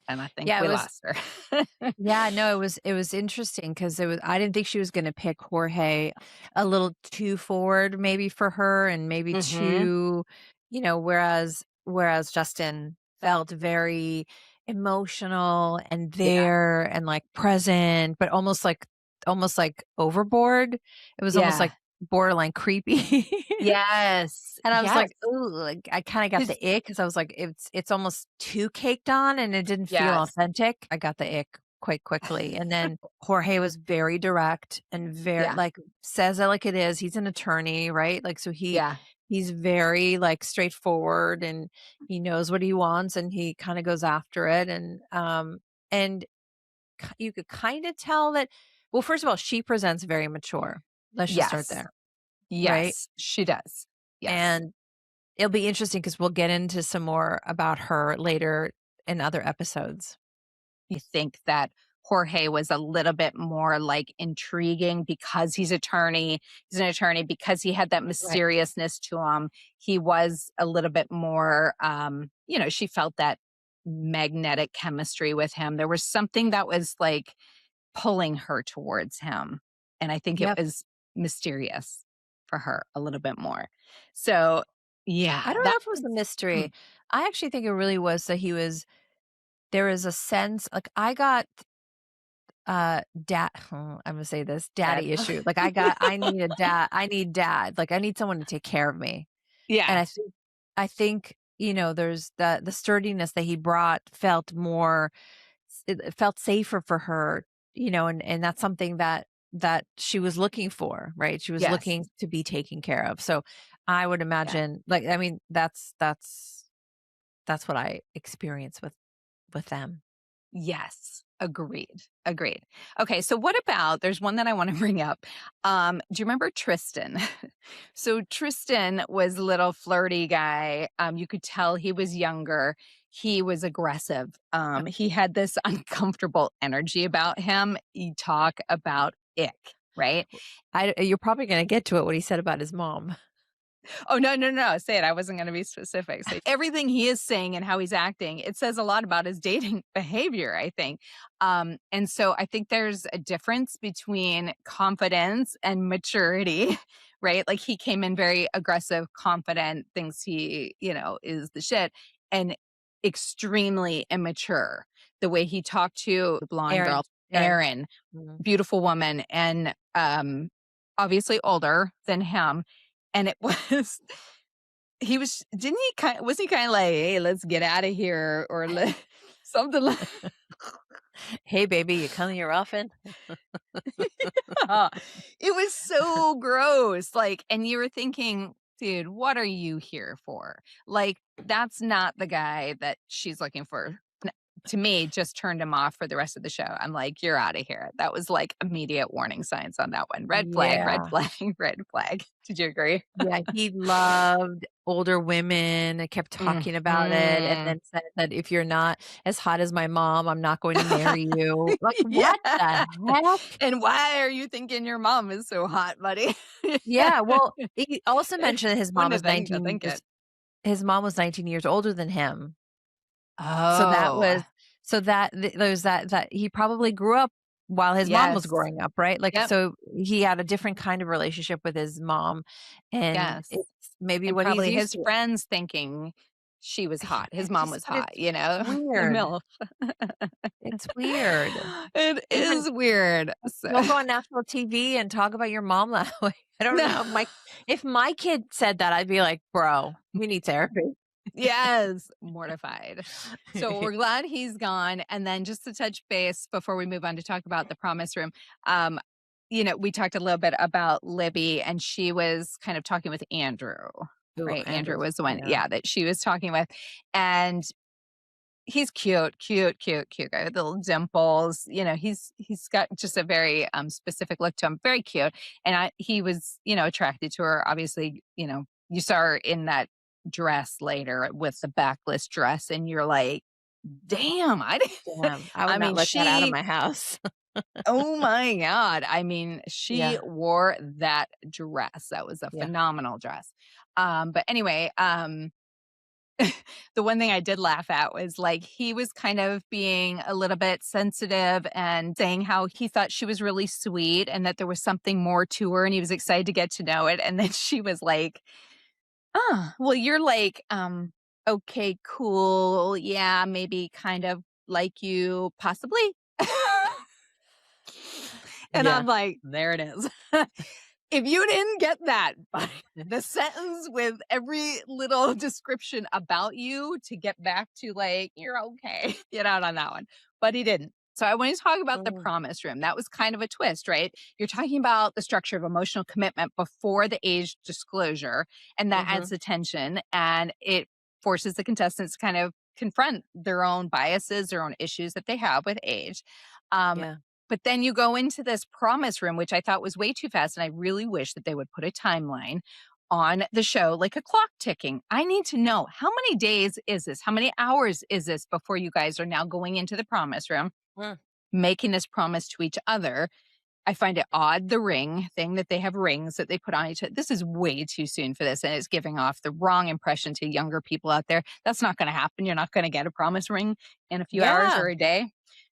Speaker 1: and I think
Speaker 2: Yeah, it
Speaker 1: we
Speaker 2: was
Speaker 1: lost her.
Speaker 2: yeah, no, it was interesting because it was I didn't think she was gonna pick Jorge a little too forward maybe for her and maybe
Speaker 1: Mhm.
Speaker 2: too, whereas Justin felt very emotional and
Speaker 1: Yeah.
Speaker 2: there and, like, present, but almost like overboard. It was almost
Speaker 1: Yeah.
Speaker 2: like borderline creepy.
Speaker 1: Yes.
Speaker 2: And I was
Speaker 1: Yes.
Speaker 2: like, "Ooh," like, I kinda got
Speaker 1: 'Cause
Speaker 2: the ick because I was like, it's almost too caked on, and it didn't feel
Speaker 1: yes.
Speaker 2: authentic. I got the ick quite quickly, and then Jorge was very direct and very
Speaker 1: Yeah.
Speaker 2: like, says it like it is. He's an attorney, right? Like, so
Speaker 1: Yeah.
Speaker 2: he's very, like, straightforward, and he knows what he wants, and he kinda goes after it, and you could kinda tell that well, first of all, she presents very mature. Let's just start
Speaker 1: Yes.
Speaker 2: there, right?
Speaker 1: Yes, she does. Yes.
Speaker 2: And it'll be interesting because 'cause we'll get into some more about her later in other episodes.
Speaker 1: You think that Jorge was a little bit more, like, intriguing because he's an attorney, because he had that
Speaker 2: Right.
Speaker 1: mysteriousness to him. He was a little bit more, she felt that magnetic chemistry with him. There was something that was, like, pulling her towards him, and I think it
Speaker 2: Yep.
Speaker 1: was mysterious for her a little bit more. So,
Speaker 2: I
Speaker 1: yeah,
Speaker 2: don't know
Speaker 1: that
Speaker 2: if it was a
Speaker 1: was
Speaker 2: mystery. I actually think it really was that there was a sense like, I got, I'm gonna say this,
Speaker 1: dead.
Speaker 2: daddy issue. Like, I need dad. Like, I need someone to take care of me. And
Speaker 1: Yes.
Speaker 2: I think, there's the sturdiness that he brought felt more it felt safer for her, and that's something that she was looking for, right? She was
Speaker 1: Yes.
Speaker 2: looking to be taken care of. So I would
Speaker 1: Yeah.
Speaker 2: imagine like I mean that's what I experience with them.
Speaker 1: Yes. Agreed. Agreed. Okay, so what about there's one that I wanna bring up. Do you remember Tristan? So Tristan was a little flirty guy. You could tell he was younger. He was aggressive.
Speaker 2: Yep.
Speaker 1: He had this uncomfortable energy about him. You talk about ick, right?
Speaker 2: You're probably gonna get to it what he said about his mom.
Speaker 1: Oh, no, no, no, say it, I wasn't gonna be specific. So everything he is saying and how he's acting, it says a lot about his dating behavior, I think. And so I think there's a difference between confidence and maturity, right? Like, he came in very aggressive, confident, thinks he, is the shit, and extremely immature. The way he talked to the blonde
Speaker 2: Aaron.
Speaker 1: girl,
Speaker 2: Aaron.
Speaker 1: Erin,
Speaker 2: Mhm.
Speaker 1: beautiful woman, and, obviously older than him, and it was he was didn't he kind was he kinda like, "Hey, let's get out of here," or something like
Speaker 2: Hey baby, you coming here often?
Speaker 1: it was so gross, like, and you were thinking, "Dude, what are you here for?" Like, that's not the guy that she's looking for. N To me, just turned him off for the rest of the show. I'm like, "You're outta here." That was, like, immediate warning signs on that one. Red
Speaker 2: Yeah.
Speaker 1: flag, red flag. Did you agree?
Speaker 2: Yeah, he loved older women and kept talking about it and
Speaker 1: Mhm.
Speaker 2: then said that, "If you're not as hot as my mom, I'm not going to marry you." Like,
Speaker 1: Yeah.
Speaker 2: what the heck?
Speaker 1: And why are you thinking your mom is so hot, buddy?
Speaker 2: Yeah, well, he also mentioned that
Speaker 1: Wouldn't have think to think it.
Speaker 2: his mom was 19 years older than him. So that
Speaker 1: Oh,
Speaker 2: was so that th there's that he probably grew up while his mom was
Speaker 1: yes.
Speaker 2: growing up, right? Like,
Speaker 1: Yep.
Speaker 2: so he had a different kind of relationship with his mom, and
Speaker 1: Yes.
Speaker 2: it's maybe
Speaker 1: And
Speaker 2: what he's
Speaker 1: probably
Speaker 2: used
Speaker 1: his
Speaker 2: to.
Speaker 1: friends thinking she was
Speaker 2: Yeah,
Speaker 1: hot. His mom was
Speaker 2: but
Speaker 1: hot,
Speaker 2: it's
Speaker 1: the
Speaker 2: weird.
Speaker 1: MILF.
Speaker 2: It's weird.
Speaker 1: It
Speaker 2: Even
Speaker 1: is weird. So
Speaker 2: don't go on national TV and talk about your mom that way. I don't
Speaker 1: no.
Speaker 2: know. If my kid said that, I'd be like, "Bro, we need therapy."
Speaker 1: Yes, mortified. So we're glad he's gone. And then just to touch base before we move on to talk about the promise room, um, we talked a little bit about Libby, and she was kind of talking with Andrew,
Speaker 2: Ooh,
Speaker 1: right? Andrew
Speaker 2: Andrews.
Speaker 1: was the one,
Speaker 2: Yeah.
Speaker 1: yeah, that she was talking with. And He's cute guy with little dimples. He's got just a very specific look to him. Very cute. And he was, attracted to her. Obviously, you saw her in that dress later with the backless dress, and you're like, damn, I didn't
Speaker 2: Damn, I would
Speaker 1: I
Speaker 2: not
Speaker 1: mean,
Speaker 2: let that out of my house.
Speaker 1: oh my God. I mean, she
Speaker 2: Yeah,
Speaker 1: wore that dress. That was a
Speaker 2: yeah.
Speaker 1: phenomenal dress. But anyway, the one thing I did laugh at was like he was kind of being a little bit sensitive and saying how he thought she was really sweet and that there was something more to her and he was excited to get to know it. And then she was like, "Oh, well, you're like, okay, cool. Yeah, maybe kind of like you, possibly." And
Speaker 2: Yeah.
Speaker 1: I'm like, there it is. If you didn't get that by the sentence with every little description about you to get back to like, you're okay, get out on that one. But he didn't. So I want to talk about the
Speaker 2: Mm,
Speaker 1: promise room. That was kind of a twist, right? You're talking about the structure of emotional commitment before the age disclosure, and that adds
Speaker 2: mhm.
Speaker 1: the tension and it forces the contestants to kind of confront their own biases, their own issues that they have with age. Um,
Speaker 2: Yeah.
Speaker 1: but then you go into this promise room, which I thought was way too fast. And I really wish that they would put a timeline on the show, like a clock ticking. I need to know, how many days is this? How many hours is this before you guys are now going into the promise room,
Speaker 2: Mm,
Speaker 1: making this promise to each other? I find it odd, the ring thing, that they have rings that they put on each other. This is way too soon for this, and it's giving off the wrong impression to younger people out there. That's not going to happen. You're not going to get a promise ring in a few hours
Speaker 2: yeah.
Speaker 1: or a day,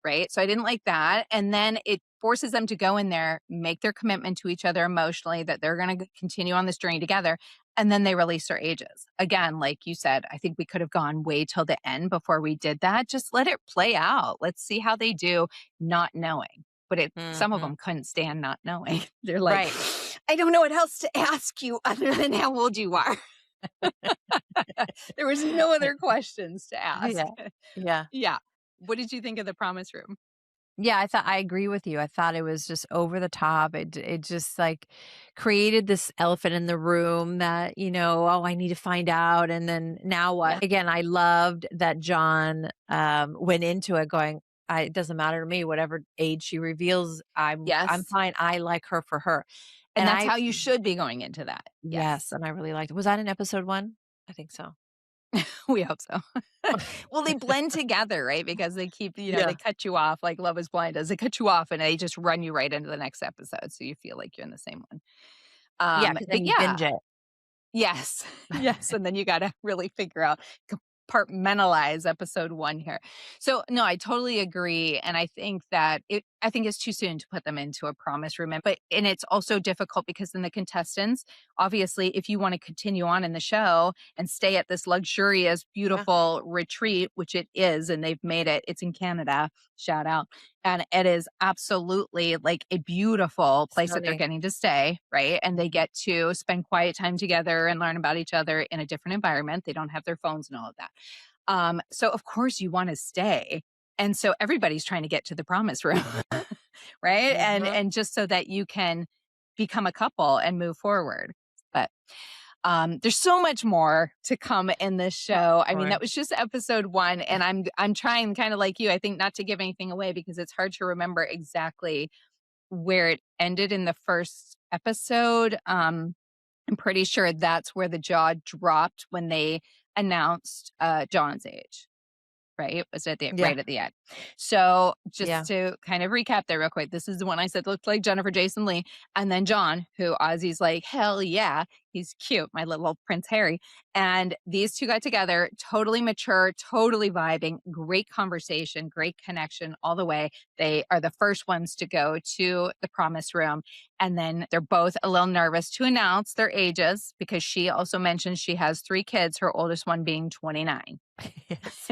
Speaker 1: right? So I didn't like that. And then it forces them to go in there, make their commitment to each other emotionally that they're going to continue on this journey together. And then they release their ages. Again, like you said, I think we could have gone way till the end before we did that. Just let it play out. Let's see how they do, not knowing. But some of
Speaker 2: Mhm.
Speaker 1: them couldn't stand not knowing. They're like,
Speaker 2: Right.
Speaker 1: "I don't know what else to ask you other than how old you are." There was no other questions to ask.
Speaker 2: Yeah. Yeah.
Speaker 1: Yeah. What did you think of the promise room?
Speaker 2: Yeah, I agree with you. I thought it was just over the top. It just like created this elephant in the room that, oh, I need to find out. And then now what?
Speaker 1: Yeah.
Speaker 2: Again, I loved that John went into it going, it doesn't matter to me, whatever age she reveals, I'm
Speaker 1: Yes.
Speaker 2: fine. I like her for her.
Speaker 1: And
Speaker 2: And
Speaker 1: that's how you should be going into that.
Speaker 2: yes,
Speaker 1: Yes.
Speaker 2: and I really liked it. Was that in episode 1? I think so.
Speaker 1: We hope so. Well, they blend together, right? Because they keep, they
Speaker 2: Yeah.
Speaker 1: cut you off like Love is Blind does. They cut you off and they just run you right into the next episode. So you feel like you're in the same one.
Speaker 2: Yeah, because
Speaker 1: But
Speaker 2: then you
Speaker 1: yeah,
Speaker 2: binge it.
Speaker 1: yes. Yes, and then you gotta really figure out, compartmentalize episode 1 here. So, no, I totally agree, and I think it's too soon to put them into a promise room, and it's also difficult because then the contestants, obviously, if you wanna continue on in the show and stay at this luxurious,
Speaker 2: Yeah,
Speaker 1: beautiful retreat, which it is, and they've made it's in Canada, shout out, and it is absolutely like a beautiful place that they're
Speaker 2: stunning.
Speaker 1: getting to stay, right? And they
Speaker 2: Mhm.
Speaker 1: get to spend quiet time together and learn about each other in a different environment. They don't have their phones and all of that. So of course you want to stay. And so everybody's trying to get to the promise room, right?
Speaker 2: Mhm.
Speaker 1: And just so that you can become a couple and move forward. But there's so much more to come in this
Speaker 2: Oh,
Speaker 1: show. I mean,
Speaker 2: sure.
Speaker 1: that was just episode 1, and I'm trying, kind of like you, I think, not to give anything away because it's hard to remember exactly where it ended in the first episode. I'm pretty sure that's where the jaw dropped when they announced John's age. Right? Was at the
Speaker 2: Yeah,
Speaker 1: right at the end. So, just
Speaker 2: yeah.
Speaker 1: to kind of recap there real quick, this is the one I said looked like Jennifer Jason Leigh, and then John, who Ozzy's like, "Hell yeah, he's cute, my little Prince Harry." And these 2 got together, totally mature, totally vibing, great conversation, great connection all the way. They are the first ones to go to the promise room, and then they're both a little nervous to announce their ages because she also mentioned she has 3 kids, her oldest one being 29.
Speaker 2: Yes.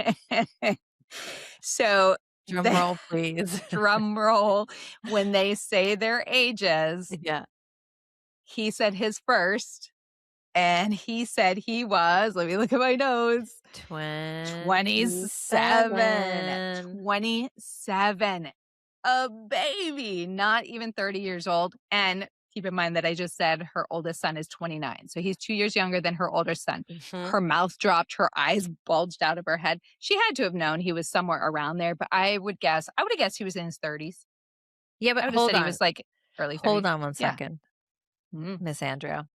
Speaker 1: So,
Speaker 2: Drum
Speaker 1: the
Speaker 2: roll, please.
Speaker 1: drum roll, when they say their ages,
Speaker 2: Yeah.
Speaker 1: he said his first, and he said he was, let me look at my notes, 27.
Speaker 2: 27.
Speaker 1: 27. A baby, not even 30 years old. And keep in mind that I just said her oldest son is 29. So he's 2 years younger than her older son.
Speaker 2: Mhm.
Speaker 1: Her mouth dropped, her eyes bulged out of her head. She had to have known he was somewhere around there, but I would have guessed he was in his 30s.
Speaker 2: Yeah,
Speaker 1: I
Speaker 2: but
Speaker 1: would have
Speaker 2: hold
Speaker 1: said he
Speaker 2: on.
Speaker 1: was like early
Speaker 2: Hold
Speaker 1: 30s.
Speaker 2: on one
Speaker 1: Yeah.
Speaker 2: second,
Speaker 1: Mhm.
Speaker 2: Miss Andrea.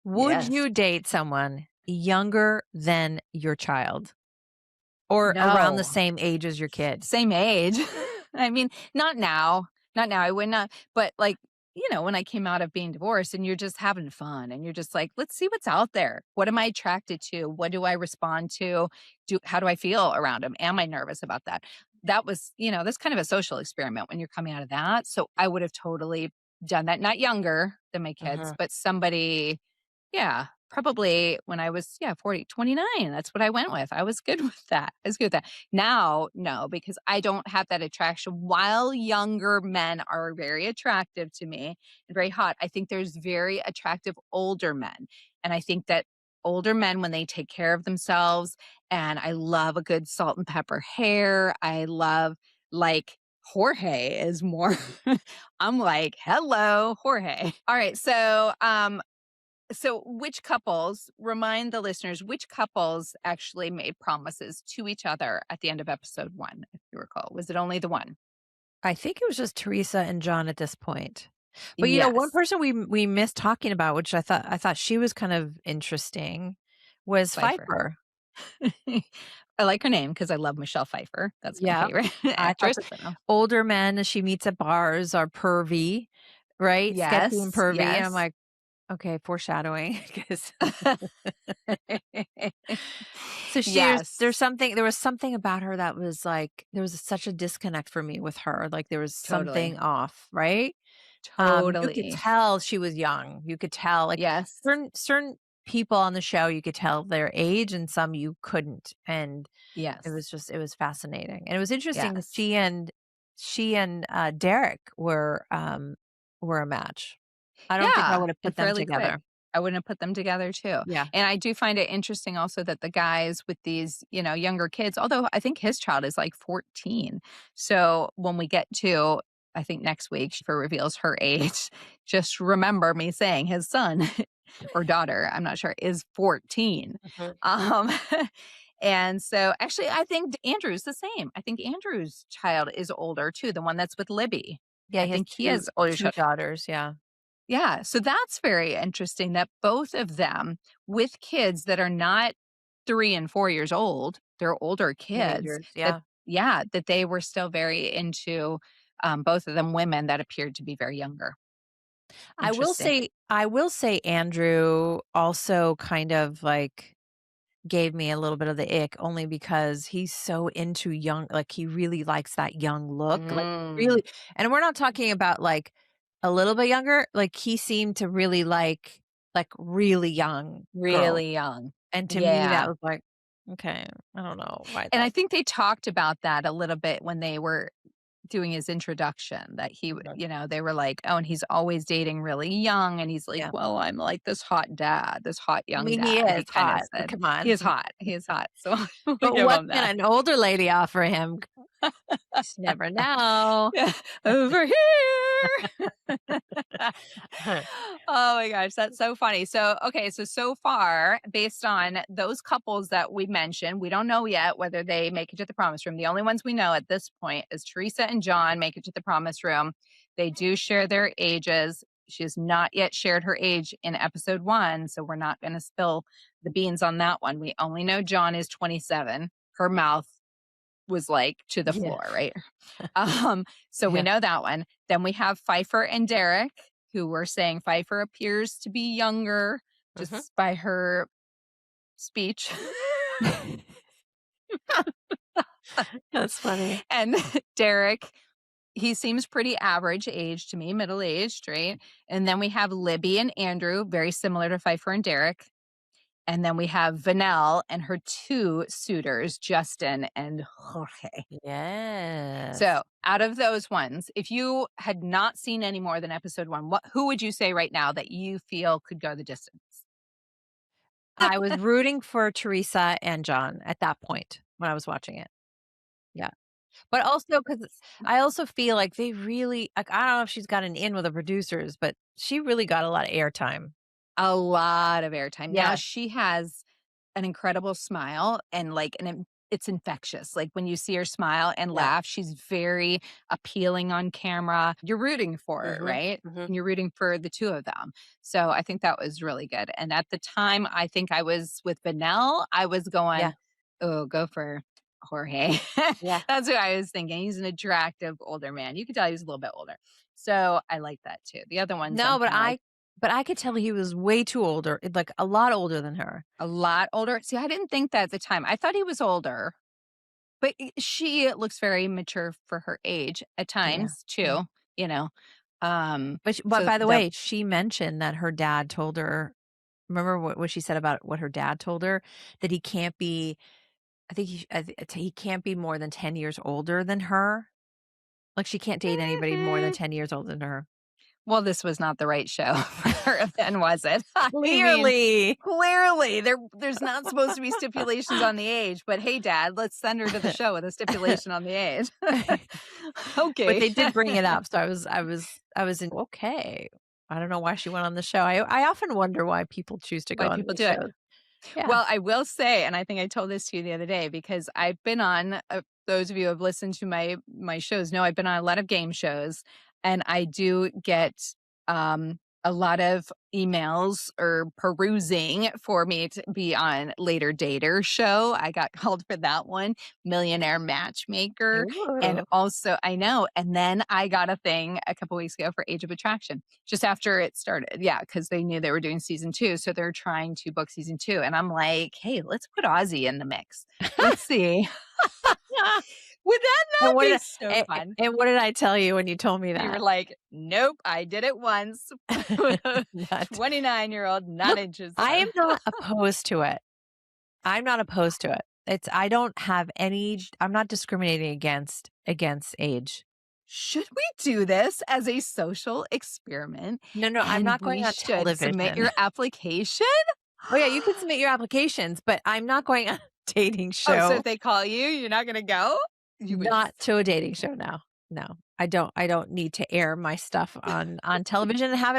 Speaker 2: Would
Speaker 1: Yes.
Speaker 2: you date someone younger than your child or around the
Speaker 1: No.
Speaker 2: same age as your kid?
Speaker 1: Same age. I mean, not now. Not now. I would not. But like, when I came out of being divorced and you're just having fun and you're just like, let's see what's out there. What am I attracted to? What do I respond to? How do I feel around him? Am I nervous about that? That was, that's kind of a social experiment when you're coming out of that. So I would have totally done that. Not younger than my kids,
Speaker 2: Mhm.
Speaker 1: but somebody, yeah, probably when I was, 40, 29. That's what I went with. I was good with that. I was good with that. Now, no, because I don't have that attraction. While younger men are very attractive to me and very hot, I think there's very attractive older men. And I think that older men, when they take care of themselves, and I love a good salt and pepper hair, I love like Jorge is more I'm like, hello, Jorge. All right. So which couples, remind the listeners, which couples actually made promises to each other at the end of episode 1, if you recall? Was it only the one?
Speaker 2: I think it was just Teresa and John at this point. But, one
Speaker 1: Yes,
Speaker 2: person we missed talking about, which I thought she was kind of interesting, was
Speaker 1: Pfeiffer.
Speaker 2: Pfeiffer.
Speaker 1: I like her name because I love Michelle Pfeiffer. That's my
Speaker 2: Yeah.
Speaker 1: favorite
Speaker 2: I thought
Speaker 1: actress.
Speaker 2: that older men that she meets at bars are pervy, right? Sketchy and
Speaker 1: Yes,
Speaker 2: pervy, and I'm
Speaker 1: yes.
Speaker 2: like, "Okay, foreshadowing," 'cause so
Speaker 1: Yes,
Speaker 2: there was something about her that was like there was such a disconnect for me with her, like, there was
Speaker 1: totally,
Speaker 2: something off, right? You could
Speaker 1: totally.
Speaker 2: tell she was young. You could tell, like,
Speaker 1: Yes,
Speaker 2: certain people on the show, you could tell their age and some you couldn't, and
Speaker 1: yes,
Speaker 2: it was fascinating, and it was interesting that
Speaker 1: yes.
Speaker 2: she and Derek were a match. I don't think I
Speaker 1: Yeah,
Speaker 2: would have
Speaker 1: and
Speaker 2: put them
Speaker 1: fairly quick.
Speaker 2: together.
Speaker 1: I wouldn't have put them together too.
Speaker 2: Yeah.
Speaker 1: And I do find it interesting also that the guys with these, younger kids, although I think his child is like 14. So when we get to, I think next week, she reveals her age. Just remember me saying his son or daughter, I'm not sure, is 14.
Speaker 2: Mhm.
Speaker 1: Um, and so actually, I think Andrew's the same. I think Andrew's child is older too, the one that's with Libby.
Speaker 2: Yeah,
Speaker 1: I
Speaker 2: he has
Speaker 1: think he has older
Speaker 2: 2
Speaker 1: child.
Speaker 2: daughters, yeah.
Speaker 1: Yeah, so that's very interesting that both of them with kids that are not 3 and 4 years old, they're older kids
Speaker 2: Teenagers,
Speaker 1: that
Speaker 2: yeah.
Speaker 1: yeah, that they were still very into, both of them women that appeared to be very younger. Interesting.
Speaker 2: I will say Andrew also kind of, like, gave me a little bit of the ick only because he's so into young like, he really likes that young look, like,
Speaker 1: Mm,
Speaker 2: really and we're not talking about, like, a little bit younger, like, he seemed to really like, really young girls,
Speaker 1: really young.
Speaker 2: and to me, that
Speaker 1: Yeah.
Speaker 2: was like, "Okay, I don't know why
Speaker 1: And I
Speaker 2: that."
Speaker 1: think they talked about that a little bit when they were doing his introduction that
Speaker 2: Mhm.
Speaker 1: they were like, "Oh, and he's always dating really young," and he's like,
Speaker 2: Yeah.
Speaker 1: "Well, I'm like this hot dad, this hot
Speaker 2: I
Speaker 1: young
Speaker 2: mean, he
Speaker 1: dad,"
Speaker 2: is
Speaker 1: he kinda
Speaker 2: hot,
Speaker 1: said.
Speaker 2: come
Speaker 1: He
Speaker 2: on.
Speaker 1: is hot, he is hot, so we
Speaker 2: But
Speaker 1: give
Speaker 2: what
Speaker 1: him
Speaker 2: can
Speaker 1: that.
Speaker 2: an older lady offer him? Just never know.
Speaker 1: Yeah, over here. Oh my gosh, that's so funny. So, okay, so far, based on those couples that we mentioned, we don't know yet whether they make it to the promise room. The only ones we know at this point is Teresa and John make it to the promise room. They do share their ages. She has not yet shared her age in episode 1, so we're not going to spill the beans on that one. We only know John is 27. Her mouth was like to the
Speaker 2: Yeah,
Speaker 1: floor, right? So we
Speaker 2: yeah.
Speaker 1: know that one. Then we have Pfeiffer and Derek, who were saying Pfeiffer appears to be younger
Speaker 2: Mhm.
Speaker 1: just by her speech.
Speaker 2: That's funny.
Speaker 1: And Derek, he seems pretty average age to me, middle aged, right? And then we have Libby and Andrew, very similar to Pfeiffer and Derek. And then we have Vanell and her 2 suitors, Justin and Jorge.
Speaker 2: Yes.
Speaker 1: So, out of those ones, if you had not seen any more than episode 1, who would you say right now that you feel could go the distance?
Speaker 2: I was rooting for Teresa and John at that point when I was watching it. Yeah. But also, because I also feel like they really like, I don't know if she's got an in with the producers, but she really got a lot of airtime.
Speaker 1: A lot of airtime. Now
Speaker 2: Yeah.
Speaker 1: she has an incredible smile and, like, it's infectious. Like, when you see her smile and
Speaker 2: Yeah.
Speaker 1: laugh, she's very appealing on camera. You're rooting for her,
Speaker 2: Mhm.
Speaker 1: right?
Speaker 2: Mhm.
Speaker 1: And you're rooting for the 2 of them. So, I think that was really good, and at the time, I think I was with Vanell, I was
Speaker 2: Yeah.
Speaker 1: going, "Oh, go for Jorge."
Speaker 2: Yeah.
Speaker 1: That's what I was thinking. He's an attractive older man. You could tell he was a little bit older. So, I like that too. The other ones, I'm
Speaker 2: No,
Speaker 1: kinda like,
Speaker 2: but I could tell he was way too older, like, a lot older than her.
Speaker 1: a lot older. See, I didn't think that at the time. I thought he was older. But she looks very mature for her age at
Speaker 2: Yeah.
Speaker 1: times
Speaker 2: Yeah.
Speaker 1: too, you know?
Speaker 2: But
Speaker 1: So
Speaker 2: by the
Speaker 1: that
Speaker 2: way, she mentioned that her dad told her, remember what she said about what her dad told her? That he can't be, he can't be more than 10 years older than her. Like, she can't date anybody more than
Speaker 1: Mhm.
Speaker 2: 10 years older than her.
Speaker 1: Well, this was not the right show for her then, was it? I mean,
Speaker 2: Clearly.
Speaker 1: clearly, there's not supposed to be stipulations on the age, but hey, dad, let's send her to the show with a stipulation on the age.
Speaker 2: But
Speaker 1: Okay.
Speaker 2: they did bring it up, so I was in, "Okay." I don't know why she went on the show. I often wonder why people choose to go
Speaker 1: Why
Speaker 2: on
Speaker 1: people
Speaker 2: these
Speaker 1: do it.
Speaker 2: shows. Yeah.
Speaker 1: Well, I will say, and I think I told this to you the other day because I've been on, those of you who have listened to my shows know I've been on a lot of game shows, and I do get a lot of emails or perusing for me to be on Later Dater show. I got called for that one, Millionaire Matchmaker, and
Speaker 2: Ooh.
Speaker 1: also I know, and then I got a thing a couple weeks ago for Age of Attraction just after it started. Yeah, because they knew they were doing season 2, so they're trying to book season 2, and I'm like, "Hey, let's put Ozzy in the mix. Let's see." Would that
Speaker 2: And
Speaker 1: not be so fun?
Speaker 2: what did I tell you when you told me
Speaker 1: You were
Speaker 2: that?
Speaker 1: like, "Nope, I did it once."
Speaker 2: Not
Speaker 1: 29-year-old, not
Speaker 2: I am
Speaker 1: interested.
Speaker 2: not opposed to it. I'm not opposed to it. I don't have any, I'm not discriminating against age.
Speaker 1: Should we do this as a social experiment,
Speaker 2: No, no, I'm
Speaker 1: and
Speaker 2: not going
Speaker 1: we
Speaker 2: on
Speaker 1: should submit
Speaker 2: television.
Speaker 1: your application?
Speaker 2: Oh, yeah, you can submit your applications, but I'm not going on a dating
Speaker 1: Oh, so if
Speaker 2: show.
Speaker 1: they call you, you're not gonna go? You would
Speaker 2: Not to a dating show, no. No. I don't need to air my stuff on television and have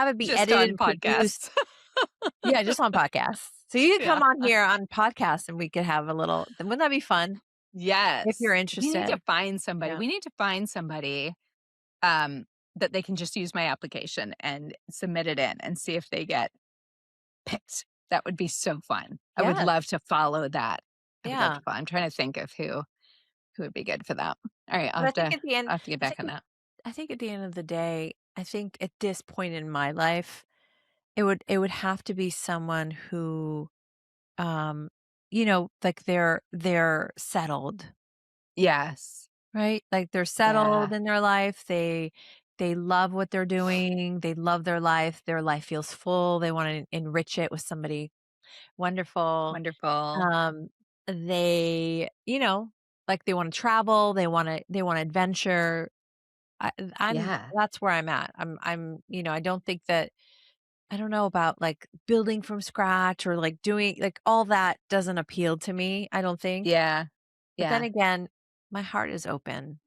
Speaker 2: it be
Speaker 1: just
Speaker 2: edited
Speaker 1: on
Speaker 2: and produced.
Speaker 1: podcasts.
Speaker 2: Yeah, just on podcasts. So you can
Speaker 1: Yeah.
Speaker 2: come on here on podcasts and we could have a little, then wouldn't that be fun? If you're
Speaker 1: Yes. We need to
Speaker 2: interested.
Speaker 1: find somebody.
Speaker 2: Yeah.
Speaker 1: We need to find somebody, um, that they can just use my application and submit it in and see if they get picked. That would be so fun. I would
Speaker 2: Yeah.
Speaker 1: love to follow that. I would love to
Speaker 2: Yeah.
Speaker 1: follow I'm trying to think of who would be good for that. Alright,
Speaker 2: But
Speaker 1: I'll have to get
Speaker 2: I
Speaker 1: back
Speaker 2: think
Speaker 1: on
Speaker 2: at
Speaker 1: that.
Speaker 2: I think at the end of the day, I think at this point in my life, it would have to be someone who, um, like they're settled,
Speaker 1: Yes.
Speaker 2: right? Like they're
Speaker 1: Yeah.
Speaker 2: settled in their life. They love what they're doing. They love their life. Their life feels full. They want to enrich it with somebody wonderful.
Speaker 1: Wonderful.
Speaker 2: Um, like they want to travel. They want to adventure. I'm
Speaker 1: Yeah.
Speaker 2: That's where I'm at. I don't think that, I don't know about like building from scratch or like doing like all that doesn't appeal to me, I don't think.
Speaker 1: Yeah.
Speaker 2: But then
Speaker 1: Yeah.
Speaker 2: again, my heart is open.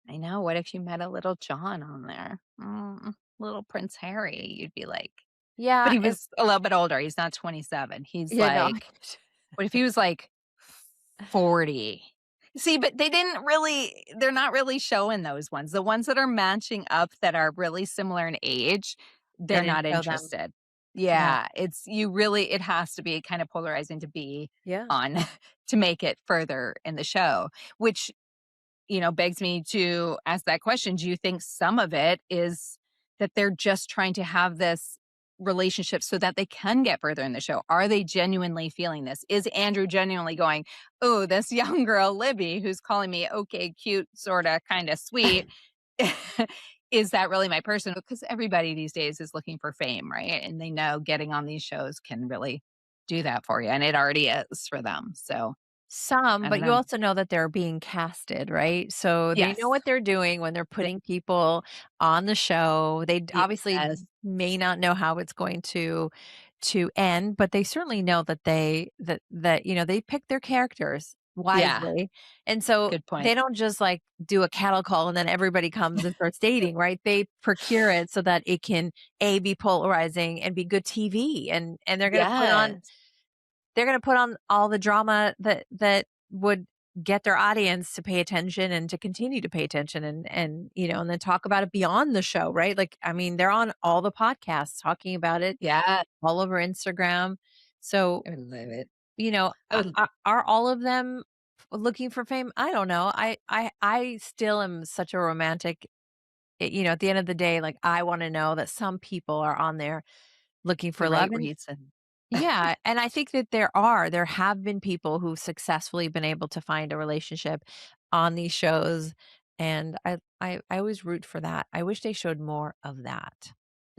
Speaker 1: I know, what if you met a little John on there? Little Prince Harry, you'd be like, but
Speaker 2: Yeah,
Speaker 1: he
Speaker 2: and
Speaker 1: was a little bit older, he's not 27, he's
Speaker 2: yeah, no.
Speaker 1: like, what if he was like 40? See, but they're not really showing those ones. The ones that are matching up that are really similar in age,
Speaker 2: They
Speaker 1: they're
Speaker 2: didn't
Speaker 1: not
Speaker 2: show them.
Speaker 1: interested.
Speaker 2: Yeah.
Speaker 1: Yeah, it has to be kind of polarizing to be
Speaker 2: Yeah.
Speaker 1: on to make it further in the show, which, begs me to ask that question. Do you think some of it is that they're just trying to have this relationship so that they can get further in the show? Are they genuinely feeling this? Is Andrew genuinely going, "Oh, this young girl, Libby, who's calling me okay, cute, sort of, kind of sweet, is that really my person?" Because everybody these days is looking for fame, right? And they know getting on these shows can really do that for you. And it already is for them. So
Speaker 2: Some,
Speaker 1: I don't
Speaker 2: but you
Speaker 1: know.
Speaker 2: also know that they're being casted, right? So they know
Speaker 1: Yes.
Speaker 2: what they're doing when they're putting people on the show. Obviously
Speaker 1: Yes.
Speaker 2: may not know how it's going to end, but they certainly know that they pick their characters.
Speaker 1: Yeah,
Speaker 2: wisely. And so
Speaker 1: good point.
Speaker 2: they don't just like do a cattle call and then everybody comes and starts dating, right? They procure it so that it can be polarizing and be good TV, and
Speaker 1: Yes.
Speaker 2: they're gonna put on all the drama that would get their audience to pay attention and to continue to pay attention, and and then talk about it beyond the show, right? Like, I mean, they're on all the podcasts talking about it
Speaker 1: Yeah,
Speaker 2: all over Instagram. So,
Speaker 1: I would love it. I would
Speaker 2: are all of them looking for fame? I don't know. I still am such a romantic. At the end of the day, like, I want to know that some people are on there looking
Speaker 1: the
Speaker 2: for love.
Speaker 1: right reason.
Speaker 2: Yeah, and I think that there have been people who've successfully been able to find a relationship on these shows, and I always root for that. I wish they showed more of that.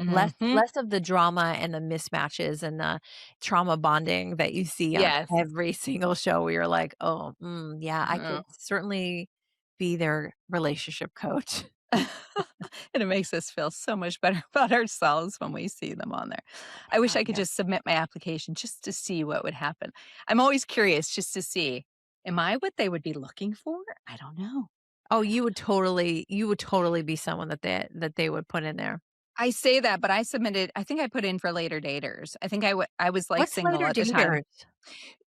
Speaker 2: Less
Speaker 1: Mhm.
Speaker 2: less of the drama and the mismatches and the trauma bonding that you see on
Speaker 1: Yes.
Speaker 2: every single show where you're like, "Oh, yeah, I could
Speaker 1: Oh.
Speaker 2: certainly be their relationship coach."
Speaker 1: And it makes us feel so much better about ourselves when we see them on there. I wish I could
Speaker 2: Yeah.
Speaker 1: just submit my application just to see what would happen. I'm always curious just to see, am I what they would be looking for? I don't know.
Speaker 2: Oh, you would totally be someone that they would put in there.
Speaker 1: I say that, but I think I put in for Later Daters. I think I was, like,
Speaker 2: What's
Speaker 1: single
Speaker 2: Later
Speaker 1: at the time.
Speaker 2: Daters?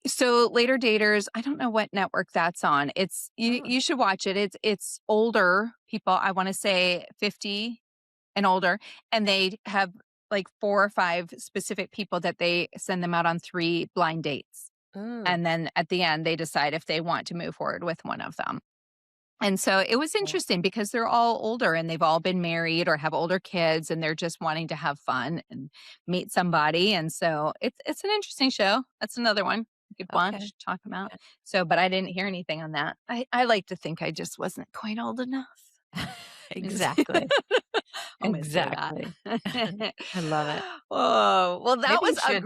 Speaker 1: So, Later Daters, I don't know what network that's on. It's
Speaker 2: Oh,
Speaker 1: you should watch it. It's older people, I wanna say 50 and older, and they have, like, 4 or 5 specific people that they send them out on 3 blind dates,
Speaker 2: mm,
Speaker 1: and then at the end, they decide if they want to move forward with one of them. And so it was
Speaker 2: okay,
Speaker 1: interesting because they're all older and they've all been married or have older kids and they're just wanting to have fun and meet somebody. And so it's an interesting show. That's another one you could
Speaker 2: okay,
Speaker 1: watch, talk about.
Speaker 2: okay.
Speaker 1: So, but I didn't hear anything on that. I like to think I just wasn't quite old enough.
Speaker 2: Exactly,
Speaker 1: I'll miss say that.
Speaker 2: exactly. I love it.
Speaker 1: Oh, well, that
Speaker 2: Maybe you
Speaker 1: was a
Speaker 2: should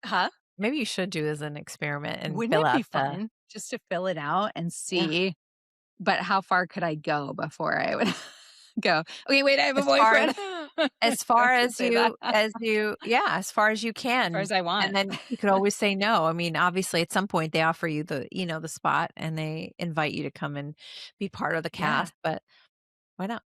Speaker 1: huh?
Speaker 2: maybe you should do as an experiment and
Speaker 1: Wouldn't
Speaker 2: fill
Speaker 1: it be
Speaker 2: out the
Speaker 1: fun just to fill it out and
Speaker 2: yeah.
Speaker 1: see? But how far could I go before I would go, "Okay, wait, I have a
Speaker 2: As far as
Speaker 1: boyfriend."
Speaker 2: as
Speaker 1: I
Speaker 2: far
Speaker 1: could
Speaker 2: as
Speaker 1: say that
Speaker 2: you as you yeah, as far as you
Speaker 1: as far
Speaker 2: can,
Speaker 1: as I
Speaker 2: and
Speaker 1: want.
Speaker 2: then you could always say no. I mean, obviously, at some point, they offer you the spot, and they invite you to come and be part of the
Speaker 1: Yeah,
Speaker 2: cast, but why not?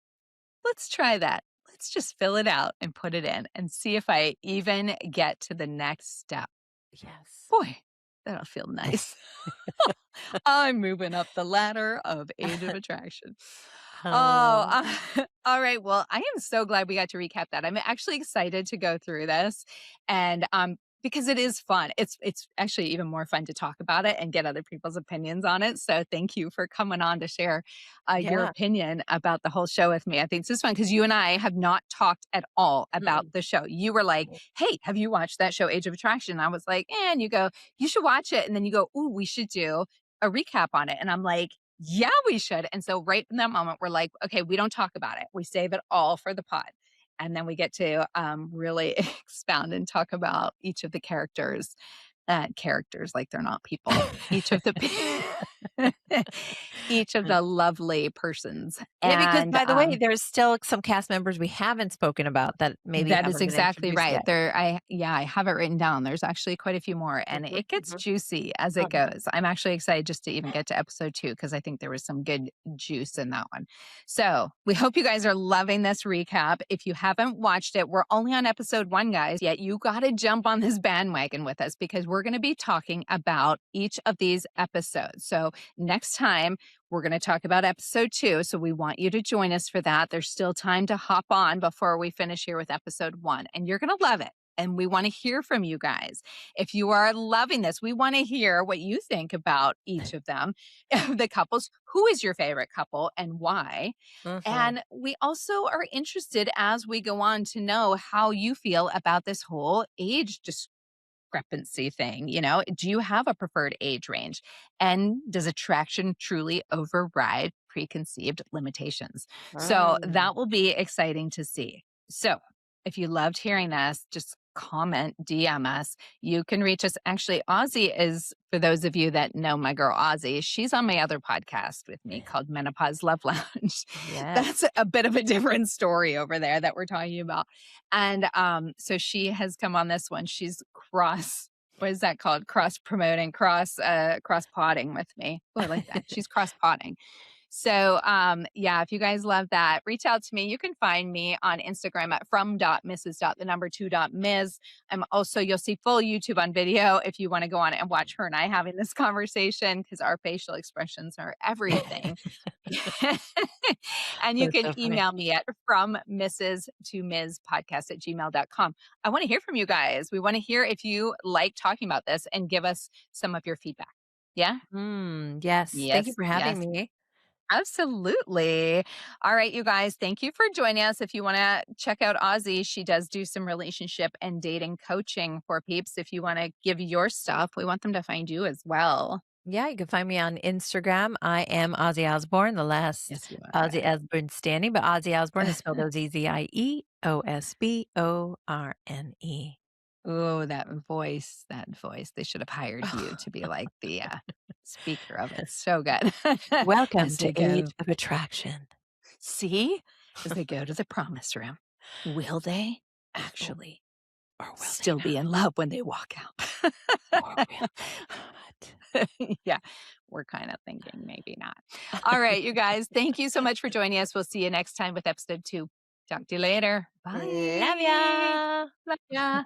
Speaker 1: let's try that. Let's just fill it out and put it in and see if I even get to the next step.
Speaker 2: Yes.
Speaker 1: Boy, that'll feel nice. I'm moving up the ladder of age of attraction. Oh,
Speaker 2: Oh,
Speaker 1: all right. Well, I am so glad we got to recap that. I'm actually excited to go through this, and because it is fun. It's actually even more fun to talk about it and get other people's opinions on it. So thank you for coming on to share your
Speaker 2: yeah.
Speaker 1: opinion about the whole show with me. I think this is fun because you and I have not talked at all about
Speaker 2: Mm-mm.
Speaker 1: the show. You were like, "Hey, have you watched that show, Age of Attraction?" I was like, and you go, "You should watch it," and then you go, "Ooh, we should do a recap on it," and I'm like, yeah, we should. And so right in that moment, we're like, okay, we don't talk about it. We save it all for the pod. And then we get to really expound and talk about each of the characters like they're not people. Each of the each of the lovely persons.
Speaker 2: Yeah, because
Speaker 1: And
Speaker 2: by the way, there's still some cast members we haven't spoken about that maybe
Speaker 1: that is
Speaker 2: haven't been
Speaker 1: exactly
Speaker 2: introduced
Speaker 1: right.
Speaker 2: yet.
Speaker 1: I have it written down. There's actually quite a few more, and
Speaker 2: Mhm,
Speaker 1: it gets
Speaker 2: mhm.
Speaker 1: juicy as
Speaker 2: Oh,
Speaker 1: it goes. I'm actually excited just to even get to episode 2 because I think there was some good juice in that one. So, we hope you guys are loving this recap. If you haven't watched it, we're only on episode 1, guys, yet you gotta jump on this bandwagon with us because we're gonna be talking about each of these episodes. So, next time we're going to talk about episode 2. So we want you to join us for that. There's still time to hop on before we finish here with episode 1, and you're going to love it. And we want to hear from you guys. If you are loving this, we want to hear what you think about each of them, the couples. Who is your favorite couple and why?
Speaker 2: mhm.
Speaker 1: And we also are interested as we go on to know how you feel about this whole age discrepancy thing. Do you have a preferred age range? And does attraction truly override preconceived limitations? So
Speaker 2: Mm.
Speaker 1: that will be exciting to see. So if you loved hearing this, just comment, DM us. You can reach us. Actually, Ozzy is, for those of you that know my girl Ozzy, she's on my other podcast with me called Menopause Love Lounge. That's
Speaker 2: Yes.
Speaker 1: a bit of a different story over there that we're talking about. And so she has come on this one. She's cross what is that called? Cross promoting, cross potting with me. Oh, I like that. She's cross potting. So, yeah, if you guys love that, reach out to me. You can find me on Instagram at from.mrs.2.ms. I'm also, you'll see full YouTube on video if you want to go on and watch her and I having this conversation because our facial expressions are everything. And you
Speaker 2: That's
Speaker 1: can
Speaker 2: so funny.
Speaker 1: email me at from Mrs. to Ms. podcast at gmail.com. I want to hear from you guys. We want to hear if you like talking about this and give us some of your feedback. Yeah?
Speaker 2: Yes. Thank you
Speaker 1: Yes.
Speaker 2: for having
Speaker 1: Yes.
Speaker 2: me.
Speaker 1: Absolutely. All right, you guys, thank you for joining us. If you want to check out Ozzy, she does do some relationship and dating coaching for peeps. If you want to give your stuff, we want them to find you as well.
Speaker 2: Yeah, you can find me on Instagram. I am Ozzy Osbourne, the last
Speaker 1: Yes, you
Speaker 2: Ozzy
Speaker 1: are.
Speaker 2: Osbourne standing, but Ozzy Osbourne is spelled Ozieosborne.
Speaker 1: Oh, that voice, that voice. They should have hired you to be like the speaker of it. So good.
Speaker 2: Welcome
Speaker 1: As
Speaker 2: to
Speaker 1: they
Speaker 2: Age
Speaker 1: go,
Speaker 2: of Attraction.
Speaker 1: see, as they go to the promise room, will they
Speaker 2: Or,
Speaker 1: actually
Speaker 2: or will they
Speaker 1: still be in
Speaker 2: not?
Speaker 1: love when they walk out?
Speaker 2: Or will they not?
Speaker 1: Yeah, we're kind of thinking maybe not. All right, you guys, thank you so much for joining us. We'll see you next time with episode 2. Talk to you later.
Speaker 2: Love
Speaker 1: Bye.
Speaker 2: ya.
Speaker 1: Love ya.